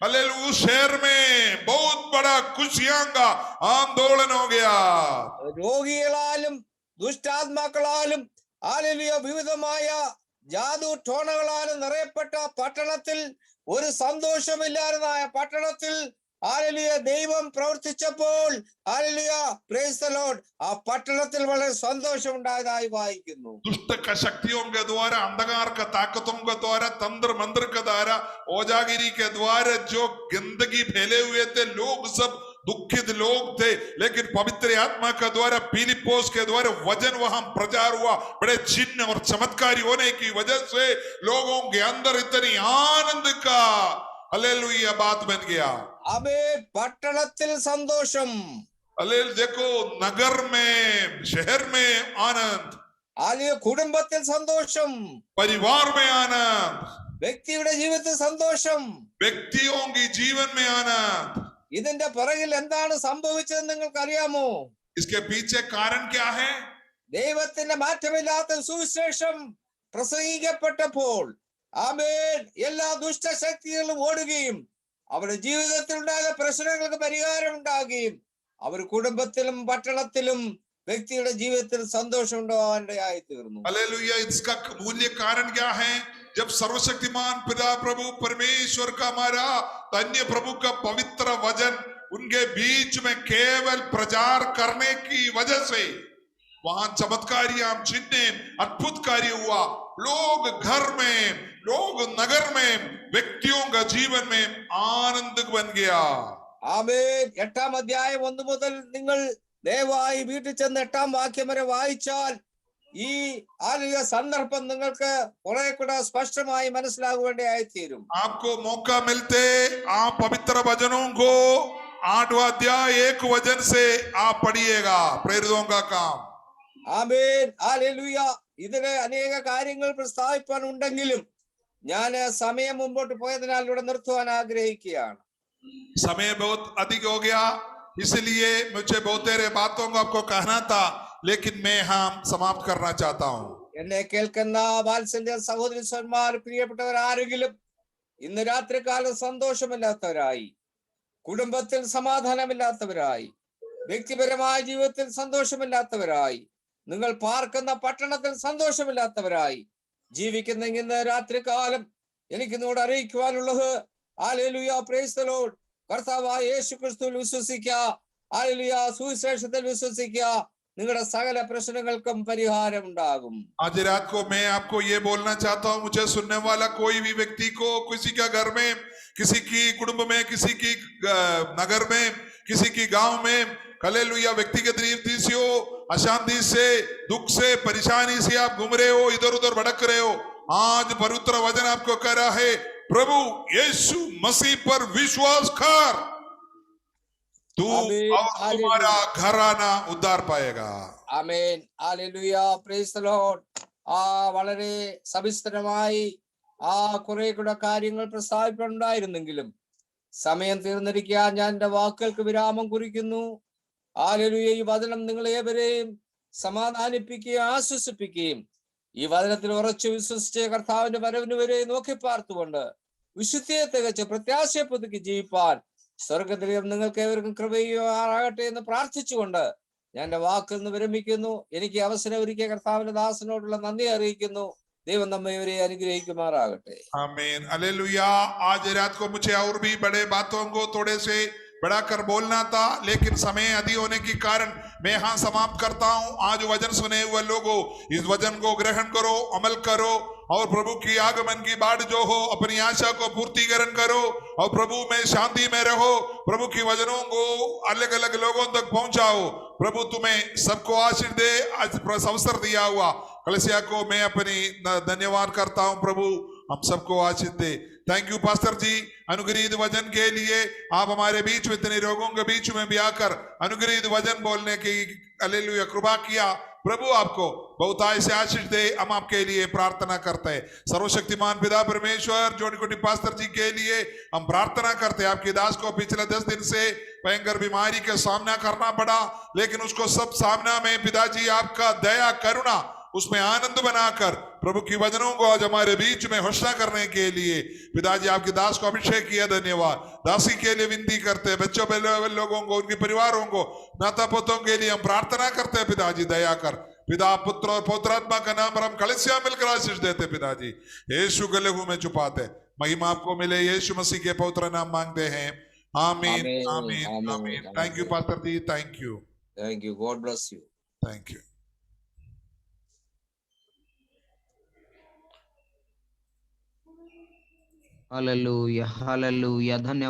हालेलुया, उस शहर में बहुत बड़ा खुशियां का आंदोलन हो गया। രോഗികളാലും ദുഷ്ടാത്മാക്കളാലും ഹല്ലേലൂയ വിവിധമായ ജാദു ടോണകളാലും നിറയപ്പെട്ട പട്ടണത്തിൽ, ഒരു സന്തോഷമില്ലാതായ പട്ടണത്തിൽ ഹല്ലേലൂയ ദൈവം പ്രവർത്തിച്ചപ്പോൾ, ഹല്ലേലൂയ, പ്രൈസ് ദി ലോർഡ്, ആ പട്ടണത്തിൽ വളരെ സന്തോഷം ഉണ്ടായതായി വായിക്കുന്നു. दुष्ट का शक्तियों के द्वारा, अंधकार का ताकतों के द्वारा, तंत्र मंत्र के द्वारा, ओजागिरी के द्वारा जो गंदगी फैले हुए थे, लोग सब दुखित लोग थे, लेकिन पवित्र आत्मा का द्वारा, फिलिप्पुस के द्वारा वचन वहां प्रचार हुआ। बड़े चिन्ह और चमत्कारी होने की वजह से लोगों के अंदर इतनी आनंद का, हालेलुया, बात बन गया। അവേ പട്ടണത്തിൽ സന്തോഷം. हालेलुया। देखो, नगर में, शहर में आनंद, ഹല്ലേലൂയ, കുടുംബത്തിൽ സന്തോഷം, परिवार में आनंद, വ്യക്തിയുടെ ജീവിതത്തിൽ സന്തോഷം. व्यक्तियों की जीवन में आनंद। ഇതിന്റെ പിറകിൽ എന്താണ് സംഭവിച്ചതെന്ന് നിങ്ങൾക്ക് അറിയാമോ? इसके पीछे कारण क्या है? ദൈവത്തിന്റെ മാറ്റമില്ലാത്ത സുവിശേഷം പ്രസംഗിക്കപ്പെട്ടപ്പോൾ, ആമേൻ, എല്ലാ ദുഷ്ടശക്തികളും ഓടുകയും അവരുടെ ജീവിതത്തിൽ ഉണ്ടായ പ്രശ്നങ്ങൾക്ക് പരിഹാരം ഉണ്ടാകുകയും അവർ കുടുംബത്തിലും പട്ടണത്തിലും വ്യക്തിയുടെ ജീവിതത്തിൽ സന്തോഷം ഉണ്ടാവാനിടയായി തീർന്നു. हालेलुया। इसका मूल्य कारण क्या है? जब सर्वशक्तिमान पिता प्रभु परमेश्वर का, हमारा धन्य प्रभु का पवित्र वचन उनके बीच में केवल प्रचार करने की वजह से वहां चमत्कारियां, चिन्ह, अद्भुत कार्य हुआ। लोग घर में, लोग नगर में, व्यक्तियों का जीवन में आनंद बन गया। ആമേൻ. 8-ാം അധ്യായം 1 മുതൽ നിങ്ങൾ ദയവായി വീട്ടിൽ ചെന്ന് 8-ാം വാക്യം വരെ വായിച്ചാൽ ഈ ആലുയ സന്ദർഭം നിങ്ങൾക്ക് കുറെ കൂടെ സ്പഷ്ടമായി മനസ്സിലാകുവേണ്ടതായി തീരും. आपको मौका मिलते आप पवित्र वचनों को 8वां अध्याय 1 वचन से आप पढ़िएगा। प्रेरितों का काम। ആമേൻ. ഹല്ലേലൂയ. ഇതിലെ അനേക കാര്യങ്ങൾ പ്രസ്താവിക്കാൻ ഉണ്ടെങ്കിലും ഞാൻ സമയം മുമ്പോട്ട് പോയതിനാൽ ഇവിടെ നിർത്തുവാൻ ആഗ്രഹിക്കുകയാണ്. समय बहुत अधिक हो गया, इसलिए मुझे बहुत सारे बातों को आपको कहना था, लेकिन मैं हम समाप्त करना चाहता हूँ। എന്നെ കേൾക്കുന്ന വാത്സല്യ സഹോദരന്മാർ, പ്രിയപ്പെട്ടവർ, ആരെങ്കിലും ഇന്ന് രാത്രികാലം സന്തോഷമില്ലാത്തവരായി, കുടുംബത്തിൽ സമാധാനമില്ലാത്തവരായി, വ്യക്തിപരമായ ജീവിതത്തിൽ സന്തോഷമില്ലാത്തവരായി, നിങ്ങൾ പാർക്കുന്ന പട്ടണത്തിൽ സന്തോഷമില്ലാത്തവരായി ജീവിക്കുന്ന ഇന്ന് രാത്രികാലം എനിക്ക് നിങ്ങളോട് അറിയിക്കുവാനുള്ളത്, ഹല്ലേലൂയ, പ്രൈസ് ദി ലോർഡ്, കർത്താവായ യേശു ക്രിസ്തുവിൽ വിശ്വസിക്കുക. ഹല്ലേലൂയ. സുവിശേഷത്തിൽ വിശ്വസിക്കുക. നിങ്ങളുടെ സകല പ്രശ്നങ്ങൾക്കും പരിഹാരം ഉണ്ടാകും. आज रात को मैं आपको ये बोलना चाहता हूँ, मुझे सुनने वाला कोई भी व्यक्ति को, किसी का घर में, किसी की कुटुंब में, किसी की नगर में, किसी की गांव में, हालेलुया, व्यक्तिगत रीति से हो, अशांति से, दुख से, परेशानी से आप घूम रहे हो, इधर उधर भटक रहे हो, आज पवित्र वचन आपको कह रहा है, प्रभु यीशु मसीह पर विश्वास कर, तू आमीन, और तुम्हारा हालेलूया, घराना उद्धार पाएगा. ആമേൻ, ഹല്ലേലൂയ, പ്രൈസ് ദി ലോർഡ്. വളരെ സവിസ്തരമായി കുറെ കൂടെ കാര്യങ്ങൾ പ്രസ്താവിക്കുന്നുണ്ടായിരുന്നെങ്കിലും സമയം തീർന്നിരിക്കാൻ ഞാൻ എന്റെ വാക്കുകൾക്ക് വിരാമം കുറിക്കുന്നു. ഹല്ലേലൂയ. ഈ വചനം നിങ്ങളെ ഏവരെയും സമാധാനിപ്പിക്കുകയും ആശ്വസിപ്പിക്കുകയും ഈ വചനത്തിൽ ഉറച്ചു വിശ്വസിച്ച് കർത്താവിന്റെ വരവിന് വരെ നോക്കി പാർത്തുകൊണ്ട് വിശുദ്ധിയെ തികച്ച് പ്രത്യാശയെ പുതുക്കി ജീവിപ്പാൻ സ്വർഗത്തിലും നിങ്ങൾക്ക് ഏവർക്കും കൃപയുമാറാകട്ടെ എന്ന് പ്രാർത്ഥിച്ചുകൊണ്ട് ഞാൻ എന്റെ വാക്കിൽ നിന്ന് വിരമിക്കുന്നു. എനിക്ക് അവസരം ഒരുക്കിയ കർത്താവിന്റെ ദാസനോടുള്ള നന്ദി അറിയിക്കുന്നു. ദൈവം നമ്മെ ഇവരെ അനുഗ്രഹിക്കുമാറാകട്ടെ. आमीन, हालेलुया. आज रात को मुझे और भी बड़े बातों को थोड़े से बढ़ाकर बोलना था, लेकिन समय अधिक होने के कारण मैं यहाँ समाप्त करता हूँ. आज वचन सुने हुए लोगों, इस वचन को ग्रहण करो, अमल करो और प्रभु की आगमन की बाट जो हो अपनी आशा को पूर्तिकरण करो और प्रभु में शांति में रहो. प्रभु की वचनों को अलग अलग लोगों तक पहुंचाओ. प्रभु तुम्हें सबको आशीष दे. आज अवसर दिया हुआ कलिसिया को मैं अपनी धन्यवाद करता हूं. प्रभु हम सबको आशीष दे. थैंक यू पास्टर जी, अनुग्रहित वचन के लिए. आप हमारे बीच में इतने रोगों के बीच में भी आकर अनुग्रहित वचन बोलने की हालेलुया कृपा किया. प्रभु आपको बहुतायत से आशीष दे. हम आपके लिए प्रार्थना करते हैं. सर्वशक्तिमान पिता परमेश्वर, जोड़ी कोटी पास्टर जी के लिए हम प्रार्थना करते हैं. आपके दास को पिछले 10 दिन से भयंकर बीमारी का सामना करना पड़ा, लेकिन उसको सब सामना में पिताजी आपका दया करुणा उसमें आनंद बनाकर प्रभु की वचनों को आज हमारे बीच में घोषणा करने के लिए पिताजी आपके दास को अभिषेक किया. धन्यवाद. दासी के लिए विनती करते हैं, बच्चों लोगों को, उनके परिवारों को, माता पुत्रों के लिए हम प्रार्थना करते हैं. पिताजी दया कर. पिता पुत्र और पौत्रात्मा का नाम पर हम कलिसिया मिलकर आशीष देते. पिताजी यीशु के लहू में छुपाते. महिमा आपको मिले. यीशु मसीह के पवित्र नाम मांगते हैं. आमीन, आमीन, आमीन. Thank you pastor ji. Thank you. Thank you. God bless you. Thank you. Hallelujah, hallelujah. धन्यवाद.